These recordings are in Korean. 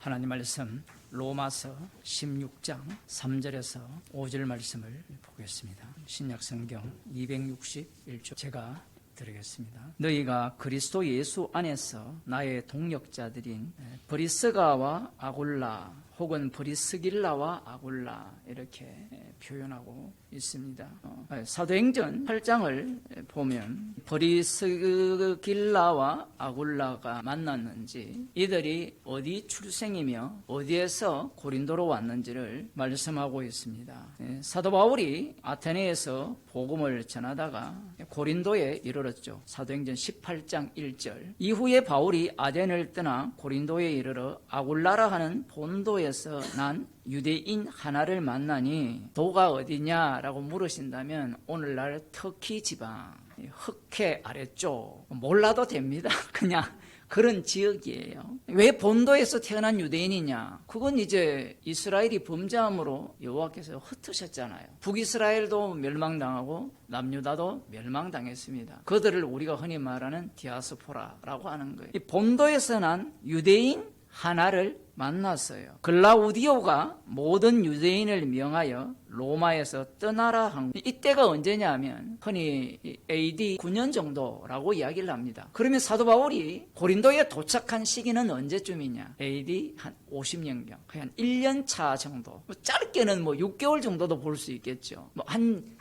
하나님 말씀 로마서 16장 3절에서 5절 말씀을 보겠습니다. 신약성경 261쪽 제가 드리겠습니다. 너희가 그리스도 예수 안에서 나의 동역자들인 브리스가와 아굴라 혹은 브리스길라와 아굴라 이렇게 표현하고 있습니다. 사도행전 8장을 보면 브리스길라와 아굴라가 만났는지 이들이 어디 출생이며 어디에서 고린도로 왔는지를 말씀하고 있습니다. 사도 바울이 아테네에서 복음을 전하다가 고린도에 이르렀죠. 사도행전 18장 1절. 이후에 바울이 아덴을 떠나 고린도에 이르러 아굴라라 하는 본도에서 난 유대인 하나를 만나니 도가 어디냐라고 물으신다면 오늘날 터키 지방 흑해 아래쪽 몰라도 됩니다. 그냥 그런 지역이에요. 왜 본도에서 태어난 유대인이냐? 그건 이제 이스라엘이 범죄함으로 여호와께서 흩으셨잖아요. 북이스라엘도 멸망당하고 남유다도 멸망당했습니다. 그들을 우리가 흔히 말하는 디아스포라라고 하는 거예요. 이 본도에서 난 유대인 하나를 만났어요. 글라우디오가 모든 유대인을 명하여 로마에서 떠나라 한 거예요. 이때가 언제냐면 흔히 AD 9년 정도라고 이야기를 합니다. 그러면 사도 바울이 고린도에 도착한 시기는 언제쯤이냐? AD 한 50년경, 한 1년 차 정도. 짧게는 6개월 정도도 볼 수 있겠죠.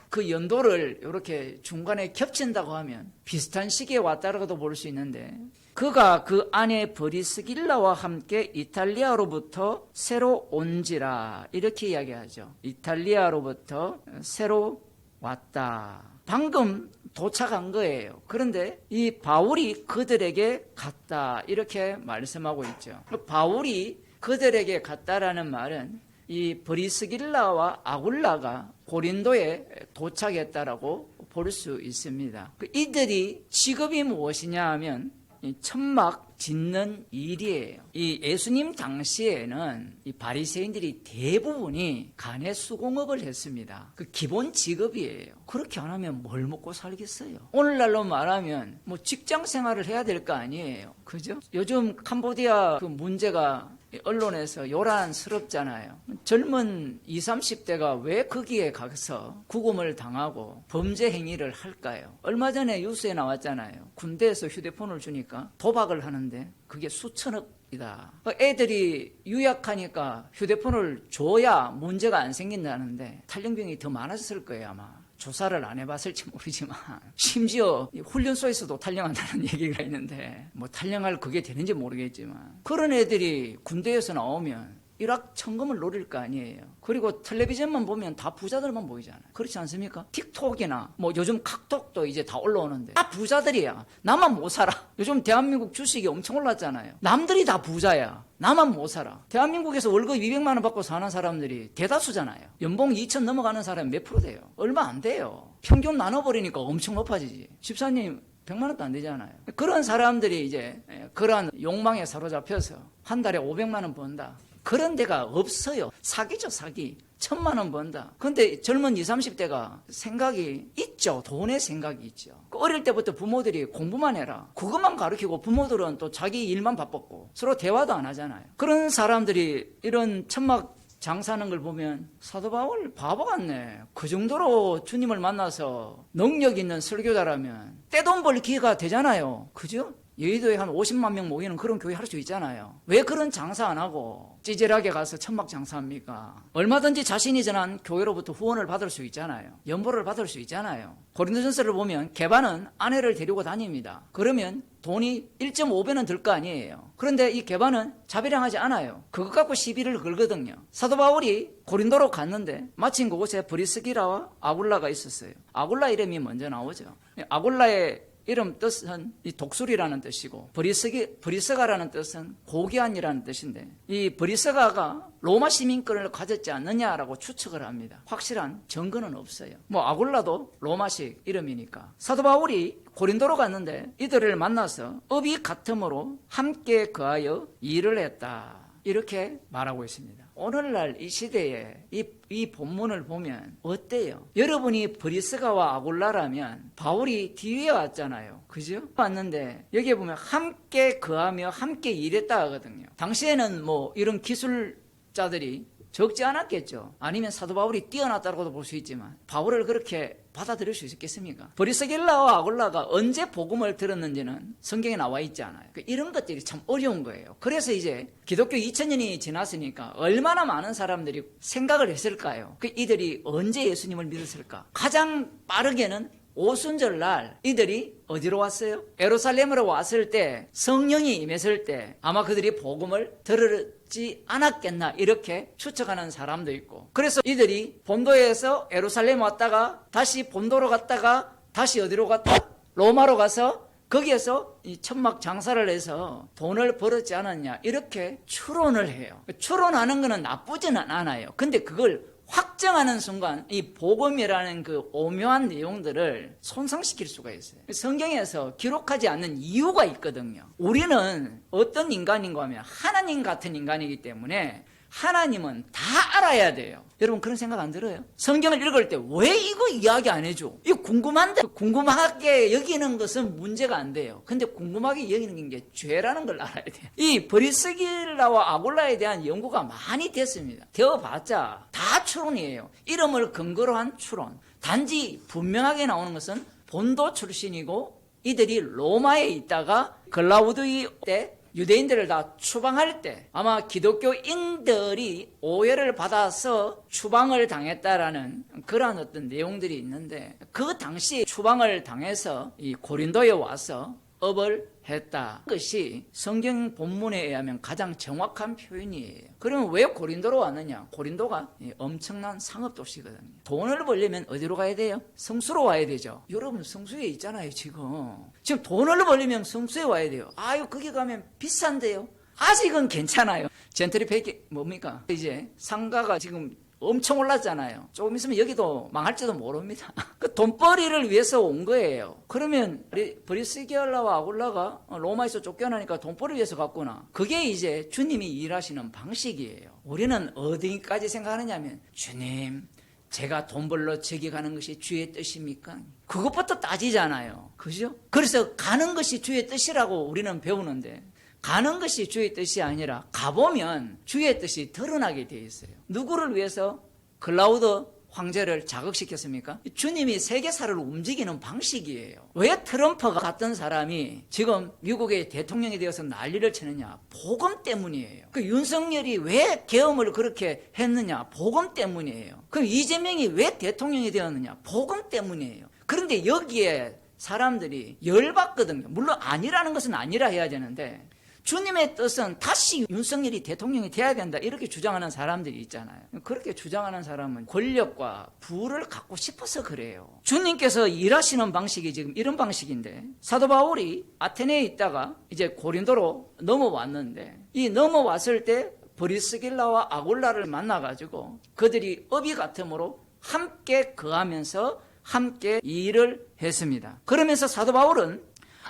그 연도를 이렇게 중간에 겹친다고 하면 비슷한 시기에 왔다라고도 볼 수 있는데 그가 그 아내 브리스길라와 함께 이탈리아로부터 새로 온지라 이렇게 이야기하죠. 이탈리아로부터 새로 왔다. 방금 도착한 거예요. 그런데 이 바울이 그들에게 갔다 이렇게 말씀하고 있죠. 바울이 그들에게 갔다라는 말은 이 브리스길라와 아굴라가 고린도에 도착했다라고 볼 수 있습니다. 이들이 직업이 무엇이냐 하면 천막 짓는 일이에요. 이 예수님 당시에는 이 바리새인들이 대부분이 간의 수공업을 했습니다. 그 기본 직업이에요. 그렇게 안 하면 뭘 먹고 살겠어요? 오늘날로 말하면 직장 생활을 해야 될 거 아니에요. 그죠? 요즘 캄보디아 그 문제가 언론에서 요란스럽잖아요. 젊은 20, 30대가 왜 거기에 가서 구금을 당하고 범죄 행위를 할까요? 얼마 전에 뉴스에 나왔잖아요. 군대에서 휴대폰을 주니까 도박을 하는데 그게 수천억이다. 애들이 유약하니까 휴대폰을 줘야 문제가 안 생긴다는데 탈영병이 더 많았을 거예요 아마. 조사를 안 해봤을지 모르지만 심지어 훈련소에서도 탈영한다는 얘기가 있는데 탈영할 그게 되는지 모르겠지만 그런 애들이 군대에서 나오면 일확천금을 노릴 거 아니에요. 그리고 텔레비전만 보면 다 부자들만 보이잖아요. 그렇지 않습니까? 틱톡이나 요즘 카톡도 이제 다 올라오는데 다 부자들이야. 나만 못 살아. 요즘 대한민국 주식이 엄청 올랐잖아요. 남들이 다 부자야. 나만 못 살아. 대한민국에서 월급 200만 원 받고 사는 사람들이 대다수잖아요. 연봉 2천 넘어가는 사람이 몇 프로 돼요? 얼마 안 돼요. 평균 나눠버리니까 엄청 높아지지. 집사님 100만 원도 안 되잖아요. 그런 사람들이 이제 그런 욕망에 사로잡혀서 한 달에 500만 원 번다. 그런 데가 없어요. 사기죠, 사기. 1,000만 원 번다. 근데 젊은 20, 30대가 생각이 있죠. 돈의 생각이 있죠. 어릴 때부터 부모들이 공부만 해라. 그것만 가르치고 부모들은 또 자기 일만 바빴고 서로 대화도 안 하잖아요. 그런 사람들이 이런 천막 장사하는 걸 보면 사도 바울 바보 같네. 그 정도로 주님을 만나서 능력 있는 설교자라면 떼돈 벌 기회가 되잖아요. 그죠? 여의도에 한 50만 명 모이는 그런 교회 할 수 있잖아요. 왜 그런 장사 안 하고 찌질하게 가서 천막 장사합니까? 얼마든지 자신이 전한 교회로부터 후원을 받을 수 있잖아요. 연보를 받을 수 있잖아요. 고린도전서를 보면 게바는 아내를 데리고 다닙니다. 그러면 돈이 1.5배는 들 거 아니에요. 그런데 이 게바는 자비량하지 않아요. 그것 갖고 시비를 걸거든요. 사도 바울이 고린도로 갔는데 마침 그곳에 브리스기라와 아굴라가 있었어요. 아굴라 이름이 먼저 나오죠. 아굴라의 이름 뜻은 이 독수리라는 뜻이고 브리스가라는 뜻은 고귀한이라는 뜻인데 이 브리스가가 로마 시민권을 가졌지 않느냐라고 추측을 합니다. 확실한 증거는 없어요. 아굴라도 로마식 이름이니까. 사도 바울이 고린도로 갔는데 이들을 만나서 업이 같음으로 함께 거하여 일을 했다. 이렇게 말하고 있습니다. 오늘날 이 시대에 이 본문을 보면 어때요? 여러분이 브리스가와 아굴라라면 바울이 뒤에 왔잖아요. 그죠? 왔는데 여기에 보면 함께 거하며 함께 일했다 하거든요. 당시에는 뭐 이런 기술자들이 적지 않았겠죠. 아니면 사도 바울이 뛰어났다고도 볼 수 있지만 바울을 그렇게 받아들일 수 있겠습니까? 브리스길라와 아굴라가 언제 복음을 들었는지는 성경에 나와 있지 않아요. 이런 것들이 참 어려운 거예요. 그래서 이제 기독교 2000년이 지났으니까 얼마나 많은 사람들이 생각을 했을까요? 이들이 언제 예수님을 믿었을까? 가장 빠르게는 오순절날 이들이 어디로 왔어요? 예루살렘으로 왔을 때 성령이 임했을 때 아마 그들이 복음을 들었지 않았겠나 이렇게 추측하는 사람도 있고, 그래서 이들이 본도에서 예루살렘 왔다가 다시 본도로 갔다가 다시 어디로 갔다? 로마로 가서 거기에서 이 천막 장사를 해서 돈을 벌었지 않았냐 이렇게 추론을 해요. 추론하는 것은 나쁘지는 않아요. 근데 그걸 확정하는 순간 이 복음이라는 그 오묘한 내용들을 손상시킬 수가 있어요. 성경에서 기록하지 않는 이유가 있거든요. 우리는 어떤 인간인가 하면 하나님 같은 인간이기 때문에 하나님은 다 알아야 돼요. 여러분 그런 생각 안 들어요? 성경을 읽을 때 왜 이거 이야기 안 해줘? 이거 궁금한데 궁금하게 여기는 것은 문제가 안 돼요. 근데 궁금하게 여기는 게 죄라는 걸 알아야 돼요. 이 브리스길라와 아굴라에 대한 연구가 많이 됐습니다. 되어봤자 다 추론이에요. 이름을 근거로 한 추론. 단지 분명하게 나오는 것은 본도 출신이고 이들이 로마에 있다가 글라우디오 때 유대인들을 다 추방할 때 아마 기독교인들이 오해를 받아서 추방을 당했다라는 그러한 어떤 내용들이 있는데, 그 당시 추방을 당해서 이 고린도에 와서 업을 했다. 그것이 성경 본문에 의하면 가장 정확한 표현이에요. 그러면 왜 고린도로 왔느냐? 고린도가 엄청난 상업도시거든요. 돈을 벌려면 어디로 가야 돼요? 성수로 와야 되죠. 여러분 성수에 있잖아요. 지금 돈을 벌려면 성수에 와야 돼요. 아유 거기 가면 비싼데요. 아직은 괜찮아요. 젠트리페이크 뭡니까? 이제 상가가 지금 엄청 올랐잖아요. 조금 있으면 여기도 망할지도 모릅니다. 그 돈벌이를 위해서 온 거예요. 그러면 브리스길라와 아굴라가 로마에서 쫓겨나니까 돈벌이 위해서 갔구나. 그게 이제 주님이 일하시는 방식이에요. 우리는 어디까지 생각하느냐면 주님 제가 돈 벌러 저기 가는 것이 주의 뜻입니까? 그것부터 따지잖아요. 그죠? 그래서 가는 것이 주의 뜻이라고 우리는 배우는데 가는 것이 주의 뜻이 아니라 가보면 주의 뜻이 드러나게 되어 있어요. 누구를 위해서 클라우드 황제를 자극시켰습니까? 주님이 세계사를 움직이는 방식이에요. 왜 트럼프가 같은 사람이 지금 미국의 대통령이 되어서 난리를 치느냐? 복음 때문이에요. 그 윤석열이 왜 계엄을 그렇게 했느냐? 복음 때문이에요. 그럼 이재명이 왜 대통령이 되었느냐? 복음 때문이에요. 그런데 여기에 사람들이 열받거든요. 물론 아니라는 것은 아니라 해야 되는데 주님의 뜻은 다시 윤석열이 대통령이 돼야 된다 이렇게 주장하는 사람들이 있잖아요. 그렇게 주장하는 사람은 권력과 부를 갖고 싶어서 그래요. 주님께서 일하시는 방식이 지금 이런 방식인데 사도 바울이 아테네에 있다가 이제 고린도로 넘어왔는데 이 넘어왔을 때 브리스길라와 아굴라를 만나가지고 그들이 업이 같음으로 함께 거하면서 함께 일을 했습니다. 그러면서 사도 바울은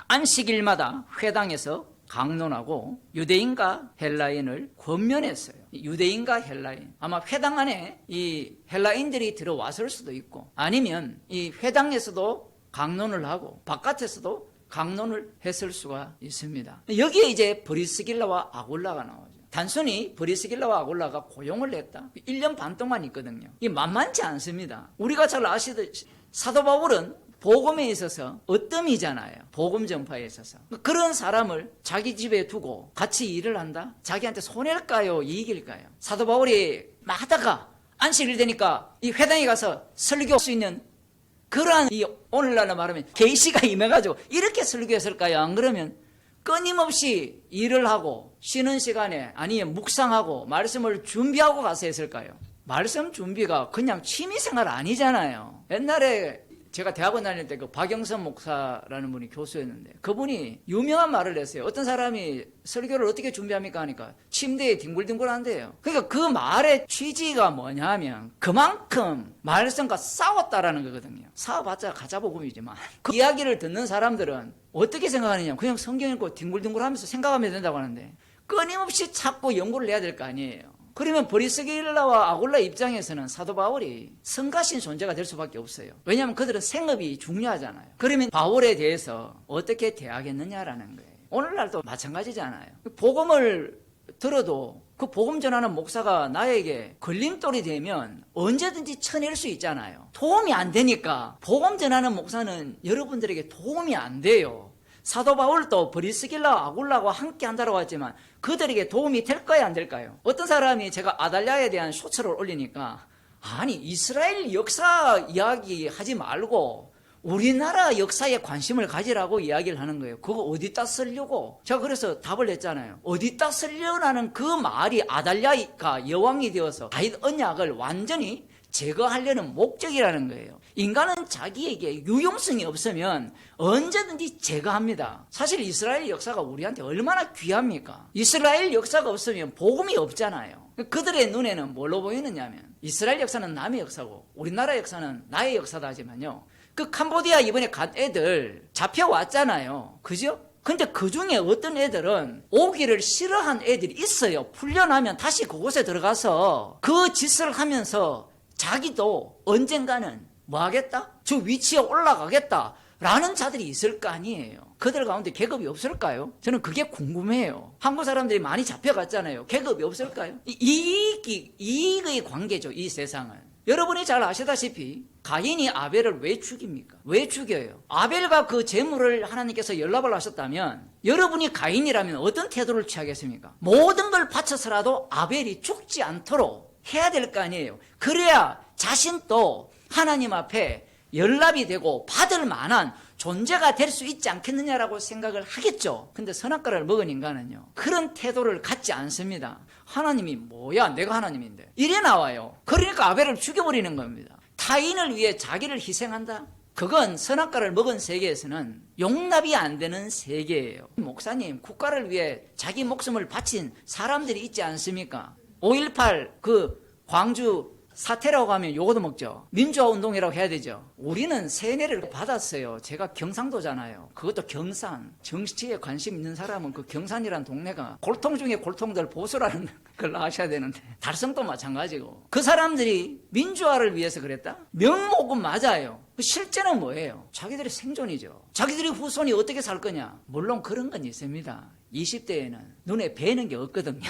안식일마다 회당에서 강론하고 유대인과 헬라인을 권면했어요. 유대인과 헬라인. 아마 회당 안에 이 헬라인들이 들어왔을 수도 있고 아니면 이 회당에서도 강론을 하고 바깥에서도 강론을 했을 수가 있습니다. 여기에 이제 브리스길라와 아굴라가 나오죠. 단순히 브리스길라와 아굴라가 고용을 했다. 1년 반 동안 있거든요. 이게 만만치 않습니다. 우리가 잘 아시듯이 사도 바울은 복음에 있어서 어뜸이잖아요. 복음 전파에 있어서. 그런 사람을 자기 집에 두고 같이 일을 한다? 자기한테 손해일까요? 이익일까요? 사도 바울이 막 하다가 안식일 되니까 이 회당에 가서 설교할 수 있는 그러한 이 오늘날로 말하면 계시가 임해가지고 이렇게 설교했을까요? 안 그러면 끊임없이 일을 하고 쉬는 시간에 아니면 묵상하고 말씀을 준비하고 가서 했을까요? 말씀 준비가 그냥 취미생활 아니잖아요. 옛날에 제가 대학원 다닐 때 그 박영선 목사라는 분이 교수였는데 그분이 유명한 말을 했어요. 어떤 사람이 설교를 어떻게 준비합니까 하니까 침대에 뒹굴뒹굴한대요. 그러니까 그 말의 취지가 뭐냐면 그만큼 말씀과 싸웠다라는 거거든요. 싸워봤자 가짜복음이지만 그 이야기를 듣는 사람들은 어떻게 생각하느냐 그냥 성경 읽고 뒹굴뒹굴하면서 생각하면 된다고 하는데 끊임없이 찾고 연구를 해야 될 거 아니에요. 그러면 브리스길라와 아굴라 입장에서는 사도 바울이 성가신 존재가 될 수밖에 없어요. 왜냐하면 그들은 생업이 중요하잖아요. 그러면 바울에 대해서 어떻게 대하겠느냐라는 거예요. 오늘날도 마찬가지잖아요. 복음을 들어도 그 복음 전하는 목사가 나에게 걸림돌이 되면 언제든지 쳐낼 수 있잖아요. 도움이 안 되니까 복음 전하는 목사는 여러분들에게 도움이 안 돼요. 사도 바울도 브리스길라 아굴라와 함께 한다고 했지만 그들에게 도움이 될까요, 안 될까요? 어떤 사람이 제가 아달랴에 대한 쇼츠를 올리니까 아니 이스라엘 역사 이야기 하지 말고 우리나라 역사에 관심을 가지라고 이야기를 하는 거예요. 그거 어디다 쓰려고? 제가 그래서 답을 했잖아요. 어디다 쓰려라는 그 말이 아달랴가 여왕이 되어서 다윗 언약을 완전히 제거하려는 목적이라는 거예요. 인간은 자기에게 유용성이 없으면 언제든지 제거합니다. 사실 이스라엘 역사가 우리한테 얼마나 귀합니까? 이스라엘 역사가 없으면 복음이 없잖아요. 그들의 눈에는 뭘로 보이느냐면 이스라엘 역사는 남의 역사고 우리나라 역사는 나의 역사다 하지만요. 그 캄보디아 이번에 간 애들 잡혀왔잖아요. 그죠? 근데 그 중에 어떤 애들은 오기를 싫어한 애들이 있어요. 풀려나면 다시 그곳에 들어가서 그 짓을 하면서 자기도 언젠가는 뭐 하겠다? 저 위치에 올라가겠다 라는 자들이 있을 거 아니에요. 그들 가운데 계급이 없을까요? 저는 그게 궁금해요. 한국 사람들이 많이 잡혀갔잖아요. 계급이 없을까요? 이익의 관계죠, 이 세상은. 여러분이 잘 아시다시피 가인이 아벨을 왜 죽입니까? 왜 죽여요? 아벨과 그 재물을 하나님께서 연락을 하셨다면 여러분이 가인이라면 어떤 태도를 취하겠습니까? 모든 걸 바쳐서라도 아벨이 죽지 않도록 해야 될 거 아니에요. 그래야 자신도 하나님 앞에 연락이 되고 받을 만한 존재가 될 수 있지 않겠느냐라고 생각을 하겠죠. 근데 선악과를 먹은 인간은요, 그런 태도를 갖지 않습니다. 하나님이 뭐야, 내가 하나님인데 이래 나와요. 그러니까 아벨을 죽여버리는 겁니다. 타인을 위해 자기를 희생한다? 그건 선악과를 먹은 세계에서는 용납이 안 되는 세계예요. 목사님, 국가를 위해 자기 목숨을 바친 사람들이 있지 않습니까? 5.18 그 광주 사태라고 하면 요거도 먹죠. 민주화 운동이라고 해야 되죠. 우리는 세뇌를 받았어요. 제가 경상도잖아요. 그것도 경산. 정치에 관심 있는 사람은 그 경산이라는 동네가 골통 중에 골통들 보수라는 걸 아셔야 되는데 달성도 마찬가지고. 그 사람들이 민주화를 위해서 그랬다? 명목은 맞아요. 실제는 뭐예요? 자기들의 생존이죠. 자기들의 후손이 어떻게 살 거냐? 물론 그런 건 있습니다. 20대에는 눈에 뵈는 게 없거든요.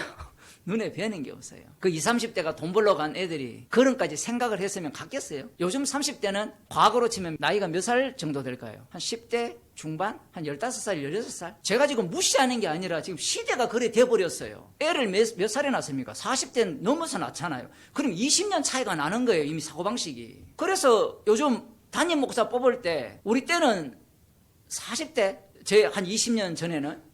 눈에 뵈는 게 없어요. 그 20, 30대가 돈 벌러 간 애들이 그런까지 생각을 했으면 갔겠어요? 요즘 30대는 과거로 치면 나이가 몇 살 정도 될까요? 한 10대 중반? 한 15살, 16살? 제가 지금 무시하는 게 아니라 지금 시대가 그래 돼버렸어요. 애를 몇 살에 낳습니까? 40대 넘어서 낳잖아요. 그럼 20년 차이가 나는 거예요. 이미 사고방식이. 그래서 요즘 담임 목사 뽑을 때 우리 때는 40대, 제 한 20년 전에는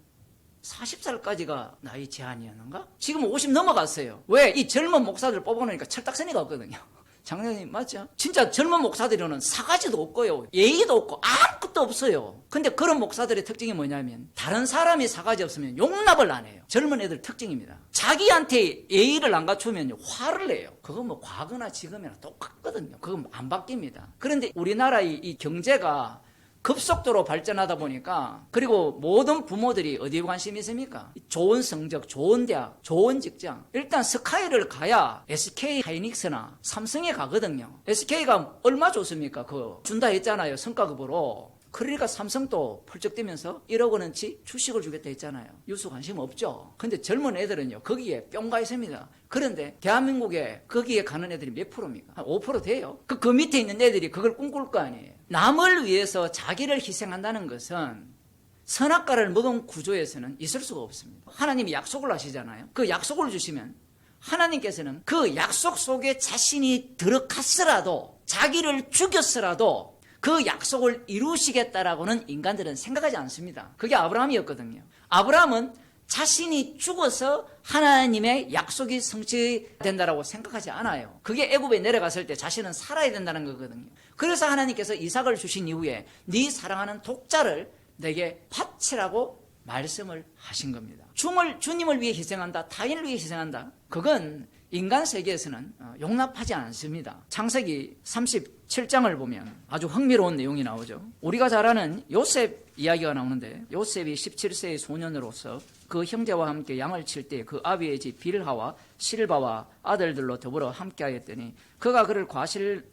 40살까지가 나이 제한이었는가? 지금 50 넘어갔어요. 왜? 이 젊은 목사들 뽑아놓으니까 철딱서니가 없거든요. 장로님 맞죠? 진짜 젊은 목사들은 사가지도 없고요. 예의도 없고 아무것도 없어요. 근데 그런 목사들의 특징이 뭐냐면 다른 사람이 사가지 없으면 용납을 안 해요. 젊은 애들 특징입니다. 자기한테 예의를 안 갖추면 화를 내요. 그건 뭐 과거나 지금이나 똑같거든요. 그건 안 바뀝니다. 그런데 우리나라의 이 경제가 급속도로 발전하다 보니까 그리고 모든 부모들이 어디에 관심이 있습니까? 좋은 성적, 좋은 대학, 좋은 직장. 일단 스카이를 가야 SK 하이닉스나 삼성에 가거든요. SK가 얼마 줬습니까? 그거 준다 했잖아요. 성과급으로. 그러니까 삼성도 펄쩍 뛰면서 1억 원어치 주식을 주겠다 했잖아요. 유수 관심 없죠. 근데 젊은 애들은요, 거기에 뿅가 있습니다. 그런데 대한민국에 거기에 가는 애들이 몇 프로입니까? 한 5% 돼요. 그 밑에 있는 애들이 그걸 꿈꿀 거 아니에요. 남을 위해서 자기를 희생한다는 것은 선악과를 먹은 구조에서는 있을 수가 없습니다. 하나님이 약속을 하시잖아요. 그 약속을 주시면 하나님께서는 그 약속 속에 자신이 들어갔으라도 자기를 죽였으라도 그 약속을 이루시겠다라고는 인간들은 생각하지 않습니다. 그게 아브라함이었거든요. 아브라함은 자신이 죽어서 하나님의 약속이 성취된다라고 생각하지 않아요. 그게 애굽에 내려갔을 때 자신은 살아야 된다는 거거든요. 그래서 하나님께서 이삭을 주신 이후에 네 사랑하는 독자를 내게 바치라고 말씀을 하신 겁니다. 주님을 위해 희생한다, 타인을 위해 희생한다. 그건 인간 세계에서는 용납하지 않습니다. 창세기 37장을 보면 아주 흥미로운 내용이 나오죠. 우리가 잘 아는 요셉 이야기가 나오는데 요셉이 17세의 소년으로서 그 형제와 함께 양을 칠 때 그 아비의 집 빌하와 실바와 아들들로 더불어 함께 하였더니 그가 그를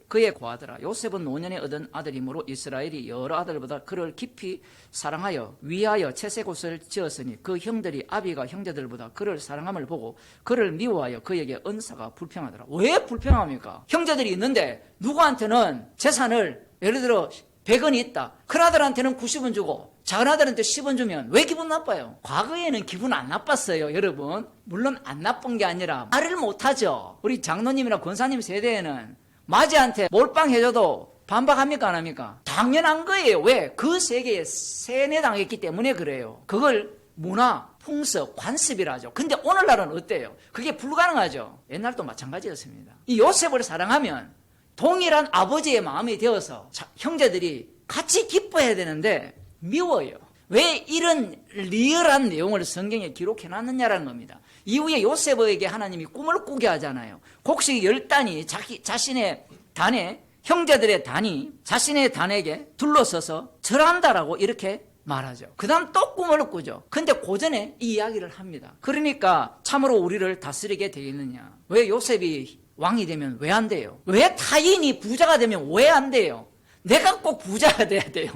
그에 고하더라. 요셉은 노년에 얻은 아들이므로 이스라엘이 여러 아들보다 그를 깊이 사랑하여 위하여 채색옷을 지었으니 그 형들이 아비가 형제들보다 그를 사랑함을 보고 그를 미워하여 그에게 은사가 불평하더라. 왜 불평합니까? 형제들이 있는데 누구한테는 재산을 예를 들어 100원이 있다. 큰 아들한테는 90원 주고 작은 아들한테 10원 주면 왜 기분 나빠요? 과거에는 기분 안 나빴어요, 여러분. 물론 안 나쁜 게 아니라 말을 못하죠. 우리 장로님이나 권사님 세대에는 마지한테 몰빵해줘도 반박합니까 안 합니까? 당연한 거예요. 왜? 그 세계에 세뇌당했기 때문에 그래요. 그걸 문화, 풍습, 관습이라죠. 근데 오늘날은 어때요? 그게 불가능하죠. 옛날도 마찬가지였습니다. 이 요셉을 사랑하면 동일한 아버지의 마음이 되어서 형제들이 같이 기뻐해야 되는데 미워요. 왜 이런 리얼한 내용을 성경에 기록해놨느냐라는 겁니다. 이후에 요셉에게 하나님이 꿈을 꾸게 하잖아요. 곡식 10단이 자신의 단에 형제들의 단이 자신의 단에게 둘러서서 절한다라고 이렇게 말하죠. 그 다음 또 꿈을 꾸죠. 근데 고전에 이 이야기를 합니다. 그러니까 참으로 우리를 다스리게 되겠느냐. 왜 요셉이 왕이 되면 왜 안 돼요? 왜 타인이 부자가 되면 왜 안 돼요? 내가 꼭 부자가 돼야 돼요.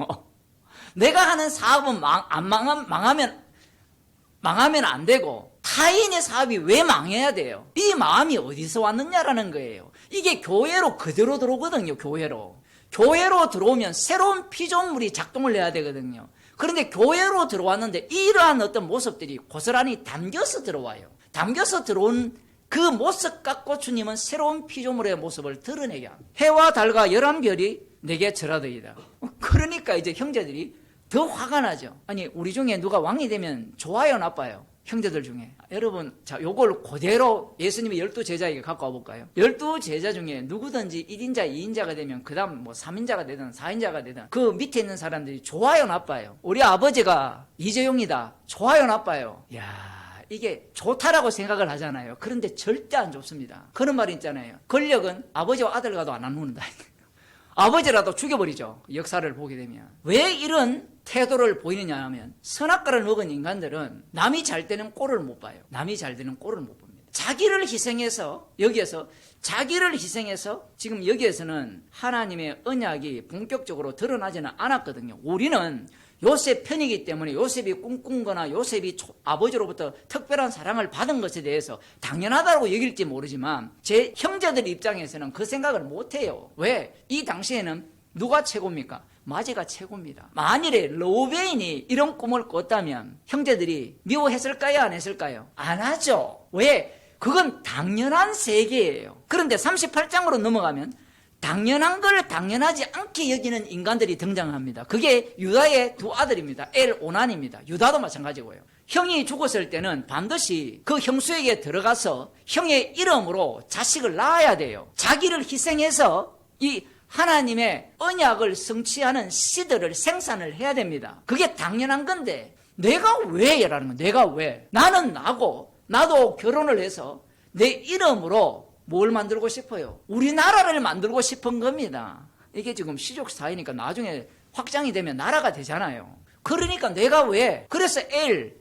내가 하는 사업은 망하면 안 되고 타인의 사업이 왜 망해야 돼요? 이 마음이 어디서 왔느냐라는 거예요. 이게 교회로 그대로 들어오거든요. 교회로 들어오면 새로운 피조물이 작동을 해야 되거든요. 그런데 교회로 들어왔는데 이러한 어떤 모습들이 고스란히 담겨서 들어와요. 담겨서 들어온 그 모습 갖고 주님은 새로운 피조물의 모습을 드러내게 합니다. 해와 달과 11별이 내게 절하더이다. 그러니까 이제 형제들이 더 화가 나죠. 아니 우리 중에 누가 왕이 되면 좋아요 나빠요? 형제들 중에. 여러분 자 요걸 그대로 예수님의 12제자에게 갖고 와볼까요? 12제자 중에 누구든지 1인자 2인자가 되면 그 다음 뭐 3인자가 되든 4인자가 되든 그 밑에 있는 사람들이 좋아요 나빠요? 우리 아버지가 이재용이다. 좋아요 나빠요? 이야 이게 좋다라고 생각을 하잖아요. 그런데 절대 안 좋습니다. 그런 말이 있잖아요. 권력은 아버지와 아들과도 안 나누는다. 아버지라도 죽여버리죠. 역사를 보게 되면. 왜 이런 태도를 보이느냐 하면 선악과를 먹은 인간들은 남이 잘 되는 꼴을 못 봐요. 남이 잘 되는 꼴을 못 봅니다. 자기를 희생해서 지금 여기에서는 하나님의 언약이 본격적으로 드러나지는 않았거든요. 우리는 요셉 편이기 때문에 요셉이 꿈꾼 거나 요셉이 아버지로부터 특별한 사랑을 받은 것에 대해서 당연하다고 여길지 모르지만 제 형제들 입장에서는 그 생각을 못해요. 왜? 이 당시에는 누가 최고입니까? 마지가 최고입니다. 만일에 로베인이 이런 꿈을 꿨다면 형제들이 미워했을까요? 안 했을까요? 안 하죠. 왜? 그건 당연한 세계예요. 그런데 38장으로 넘어가면 당연한 걸 당연하지 않게 여기는 인간들이 등장합니다. 그게 유다의 두 아들입니다. 오난입니다. 유다도 마찬가지고요. 형이 죽었을 때는 반드시 그 형수에게 들어가서 형의 이름으로 자식을 낳아야 돼요. 자기를 희생해서 이 하나님의 언약을 성취하는 씨들을 생산을 해야 됩니다. 그게 당연한 건데 내가 왜? 라는 거예요. 내가 왜? 나는 나도 결혼을 해서 내 이름으로 뭘 만들고 싶어요? 우리나라를 만들고 싶은 겁니다. 이게 지금 시족사회니까 나중에 확장이 되면 나라가 되잖아요. 그러니까 내가 왜? 그래서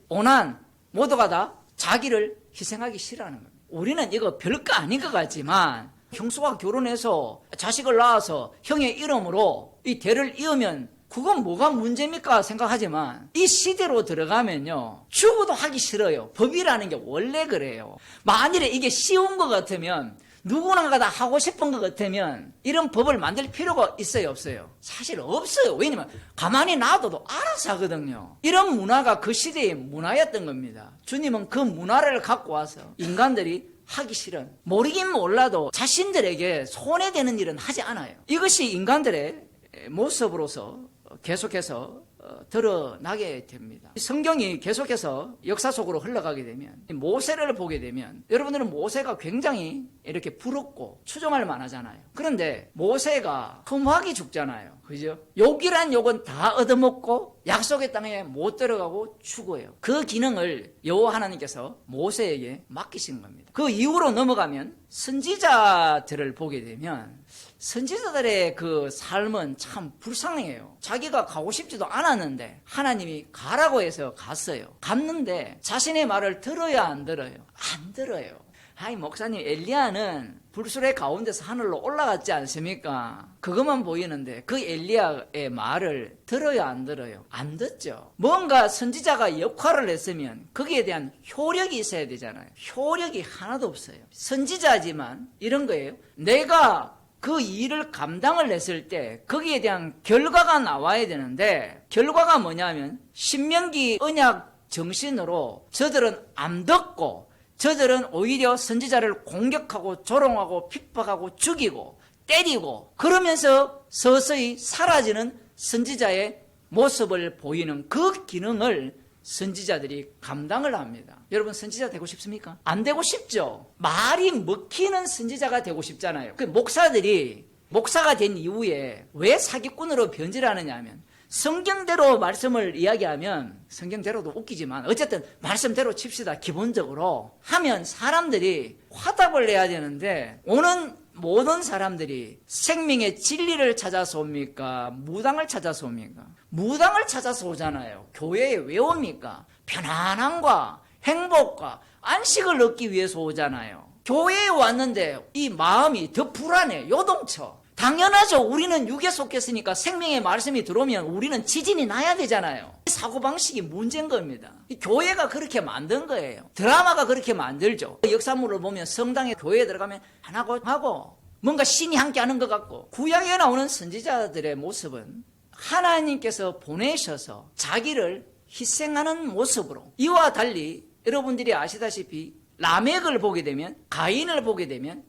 오난 모두가 다 자기를 희생하기 싫어하는 겁니다. 우리는 이거 별거 아닌 것 같지만 형수와 결혼해서 자식을 낳아서 형의 이름으로 이 대를 이으면 그건 뭐가 문제입니까 생각하지만 이 시대로 들어가면요 죽어도 하기 싫어요. 법이라는 게 원래 그래요. 만일에 이게 쉬운 것 같으면 누구나가 다 하고 싶은 것 같으면 이런 법을 만들 필요가 있어요 없어요? 사실 없어요. 왜냐면 가만히 놔둬도 알아서 하거든요. 이런 문화가 그 시대의 문화였던 겁니다. 주님은 그 문화를 갖고 와서 인간들이 하기 싫은 모르긴 몰라도 자신들에게 손해되는 일은 하지 않아요. 이것이 인간들의 모습으로서 계속해서 드러나게 됩니다. 성경이 계속해서 역사 속으로 흘러가게 되면 모세를 보게 되면 여러분들은 모세가 굉장히 이렇게 부럽고 추종할 만하잖아요. 그런데 모세가 허무하게 죽잖아요. 그죠? 욕이란 욕은 다 얻어먹고 약속의 땅에 못 들어가고 죽어요. 그 기능을 여호와 하나님께서 모세에게 맡기신 겁니다. 그 이후로 넘어가면 선지자들을 보게 되면 선지자들의 그 삶은 참 불쌍해요. 자기가 가고 싶지도 않았는데 하나님이 가라고 해서 갔어요. 갔는데 자신의 말을 들어야 안 들어요? 안 들어요. 아이 목사님, 엘리야는 불수의 가운데서 하늘로 올라갔지 않습니까? 그것만 보이는데 그 엘리야의 말을 들어요 안 들어요? 안 듣죠. 뭔가 선지자가 역할을 했으면 거기에 대한 효력이 있어야 되잖아요. 효력이 하나도 없어요. 선지자지만 이런 거예요. 내가 그 일을 감당을 했을 때 거기에 대한 결과가 나와야 되는데, 결과가 뭐냐면 신명기 언약 정신으로 저들은 안 듣고 저들은 오히려 선지자를 공격하고 조롱하고 핍박하고 죽이고 때리고, 그러면서 서서히 사라지는 선지자의 모습을 보이는 그 기능을 선지자들이 감당을 합니다. 여러분, 선지자 되고 싶습니까? 안 되고 싶죠. 말이 먹히는 선지자가 되고 싶잖아요. 그 목사들이 목사가 된 이후에 왜 사기꾼으로 변질하느냐 하면, 성경대로 말씀을 이야기하면, 성경대로도 웃기지만 어쨌든 말씀대로 칩시다. 기본적으로 하면 사람들이 화답을 해야 되는데, 오는 모든 사람들이 생명의 진리를 찾아서 옵니까? 무당을 찾아서 옵니까? 무당을 찾아서 오잖아요. 교회에 왜 옵니까? 편안함과 행복과 안식을 얻기 위해서 오잖아요. 교회에 왔는데 이 마음이 더 불안해, 요동쳐. 당연하죠. 우리는 육에 속했으니까 생명의 말씀이 들어오면 우리는 지진이 나야 되잖아요. 사고방식이 문제인 겁니다. 교회가 그렇게 만든 거예요. 드라마가 그렇게 만들죠. 역사물을 보면 성당에 교회에 들어가면 하고 뭔가 신이 함께 하는 것 같고, 구약에 나오는 선지자들의 모습은 하나님께서 보내셔서 자기를 희생하는 모습으로, 이와 달리 여러분들이 아시다시피 라멕을 보게 되면, 가인을 보게 되면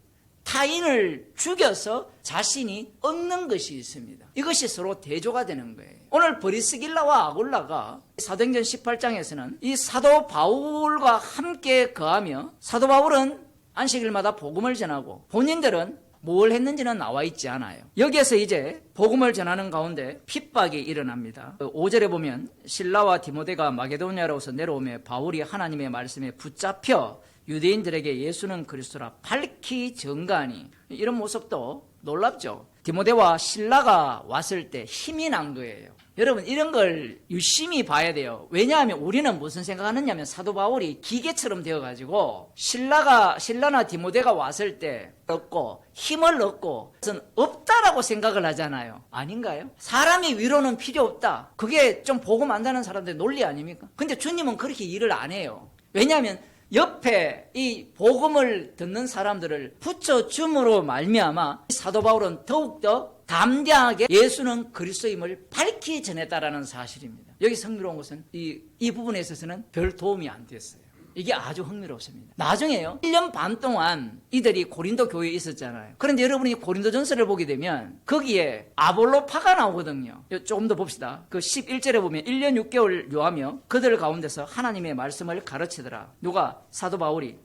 타인을 죽여서 자신이 얻는 것이 있습니다. 이것이 서로 대조가 되는 거예요. 오늘 브리스길라와 아굴라가 사도행전 18장에서는 이 사도 바울과 함께 거하며, 사도 바울은 안식일마다 복음을 전하고 본인들은 뭘 했는지는 나와 있지 않아요. 여기에서 이제 복음을 전하는 가운데 핍박이 일어납니다. 5절에 보면 실라와 디모데가 마게도냐로서 내려오며 바울이 하나님의 말씀에 붙잡혀 유대인들에게 예수는 그리스도라 밝히 증거하니, 이런 모습도 놀랍죠. 디모데와 실라가 왔을 때 힘이 난 거예요. 여러분, 이런 걸 유심히 봐야 돼요. 왜냐하면 우리는 무슨 생각하느냐면 사도 바울이 기계처럼 되어가지고 실라나 디모데가 왔을 때 얻고 힘을 얻고 그것은 없다라고 생각을 하잖아요. 아닌가요? 사람의 위로는 필요 없다. 그게 좀 복음 안다는 사람들의 논리 아닙니까? 근데 주님은 그렇게 일을 안 해요. 왜냐하면 옆에 이 복음을 듣는 사람들을 붙여줌으로 말미암아 사도 바울은 더욱더 담대하게 예수는 그리스도임을 밝히 전했다라는 사실입니다. 여기 흥미로운 것은 이 부분에 있어서는 별 도움이 안 됐어요. 이게 아주 흥미롭습니다. 나중에요, 1년 반 동안 이들이 고린도 교회에 있었잖아요. 그런데 여러분이 고린도전서를 보게 되면 거기에 아볼로파가 나오거든요. 조금 더 봅시다. 그 11절에 보면 1년 6개월 요하며 그들 가운데서 하나님의 말씀을 가르치더라. 누가? 사도 바울이.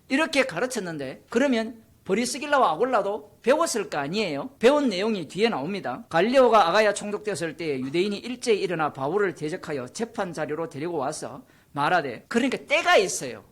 이렇게 가르쳤는데, 그러면 브리스길라와 아굴라도 배웠을 거 아니에요? 배운 내용이 뒤에 나옵니다. 갈리오가 아가야 총독되었을 때에 유대인이 일제히 일어나 바울을 대적하여 재판 자료로 데리고 와서 말하되, 그러니까 때가 있어요.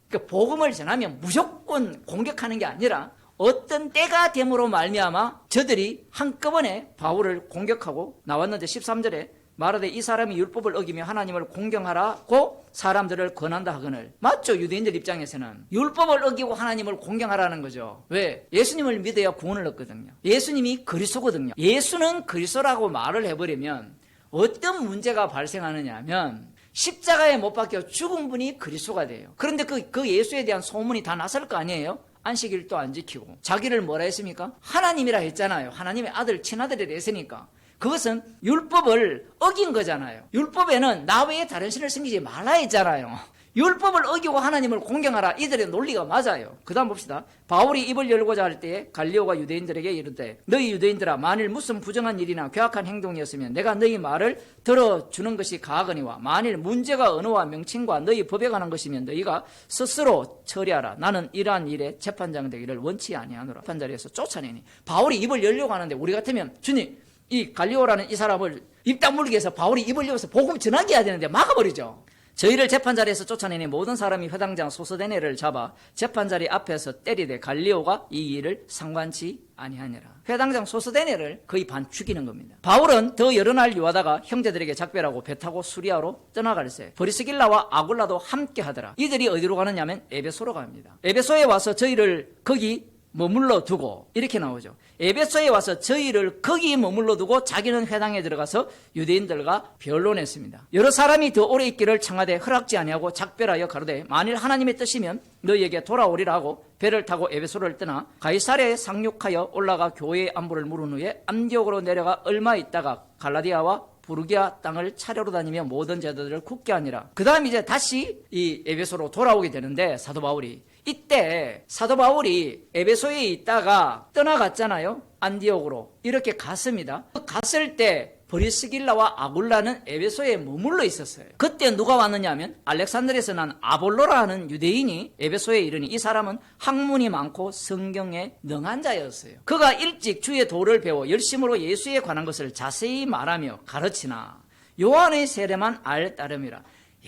그러니까 복음을 전하면 무조건 공격하는 게 아니라 어떤 때가 됨으로 말미암아 저들이 한꺼번에 바울을 공격하고 나왔는데, 13절에 말하되 이 사람이 율법을 어기며 하나님을 공경하라고 사람들을 권한다 하거늘. 맞죠? 유대인들 입장에서는 율법을 어기고 하나님을 공경하라는 거죠. 왜? 예수님을 믿어야 구원을 얻거든요. 예수님이 그리스도거든요. 예수는 그리스도라고 말을 해버리면 어떤 문제가 발생하느냐 하면, 십자가에 못 박혀 죽은 분이 그리스도가 돼요. 그런데 그 예수에 대한 소문이 다 났을 거 아니에요? 안식일도 안 지키고 자기를 뭐라 했습니까? 하나님이라 했잖아요. 하나님의 아들, 친아들이라 했으니까. 그것은 율법을 어긴 거잖아요. 율법에는 나 외에 다른 신을 섬기지 말라 했잖아요. 율법을 어기고 하나님을 공경하라, 이들의 논리가 맞아요. 그 다음 봅시다. 바울이 입을 열고자 할 때에 갈리오가 유대인들에게 이르되, 너희 유대인들아, 만일 무슨 부정한 일이나 괴악한 행동이었으면 내가 너희 말을 들어주는 것이 가하거니와, 만일 문제가 언어와 명칭과 너희 법에 관한 것이면 너희가 스스로 처리하라. 나는 이러한 일에 재판장 되기를 원치 아니하노라. 재판자리에서 쫓아내니. 바울이 입을 열려고 하는데 우리 같으면, 주님 이 갈리오라는 이 사람을 입 다물기 위해서 바울이 입을 열어서 복음 전하게 해야 되는데 막아버리죠. 저희를 재판자리에서 쫓아내니 모든 사람이 회당장 소스데네를 잡아 재판자리 앞에서 때리되 갈리오가 이 일을 상관치 아니하니라. 회당장 소스데네를 거의 반 죽이는 겁니다. 바울은 더 여러 날 유하다가 형제들에게 작별하고 배 타고 수리아로 떠나갈세. 브리스길라와 아굴라도 함께 하더라. 이들이 어디로 가느냐면 에베소로 갑니다. 에베소에 와서 저희를 거기 머물러 두고, 이렇게 나오죠. 에베소에 와서 저희를 거기 머물러 두고 자기는 회당에 들어가서 유대인들과 변론했습니다. 여러 사람이 더 오래 있기를 청하되 허락지 아니하고 작별하여 가로되 만일 하나님의 뜻이면 너희에게 돌아오리라 하고 배를 타고 에베소를 떠나 가이사랴에 상륙하여 올라가 교회의 안부를 물은 후에 안디옥으로 내려가 얼마 있다가 갈라디아와 부르기아 땅을 차례로 다니며 모든 제자들을 굳게 하니라. 그 다음 이제 다시 이 에베소로 돌아오게 되는데 사도 바울이 이때 사도 바울이 에베소에 있다가 떠나갔잖아요. 안디옥으로 이렇게 갔습니다. 갔을 때 브리스길라와 아굴라는 에베소에 머물러 있었어요. 그때 누가 왔느냐 하면 알렉산드리아에서 난 아볼로라는 유대인이 에베소에 이르니 이 사람은 학문이 많고 성경에 능한 자였어요. 그가 일찍 주의 도를 배워 열심으로 예수에 관한 것을 자세히 말하며 가르치나 요한의 세례만 알 따름이라.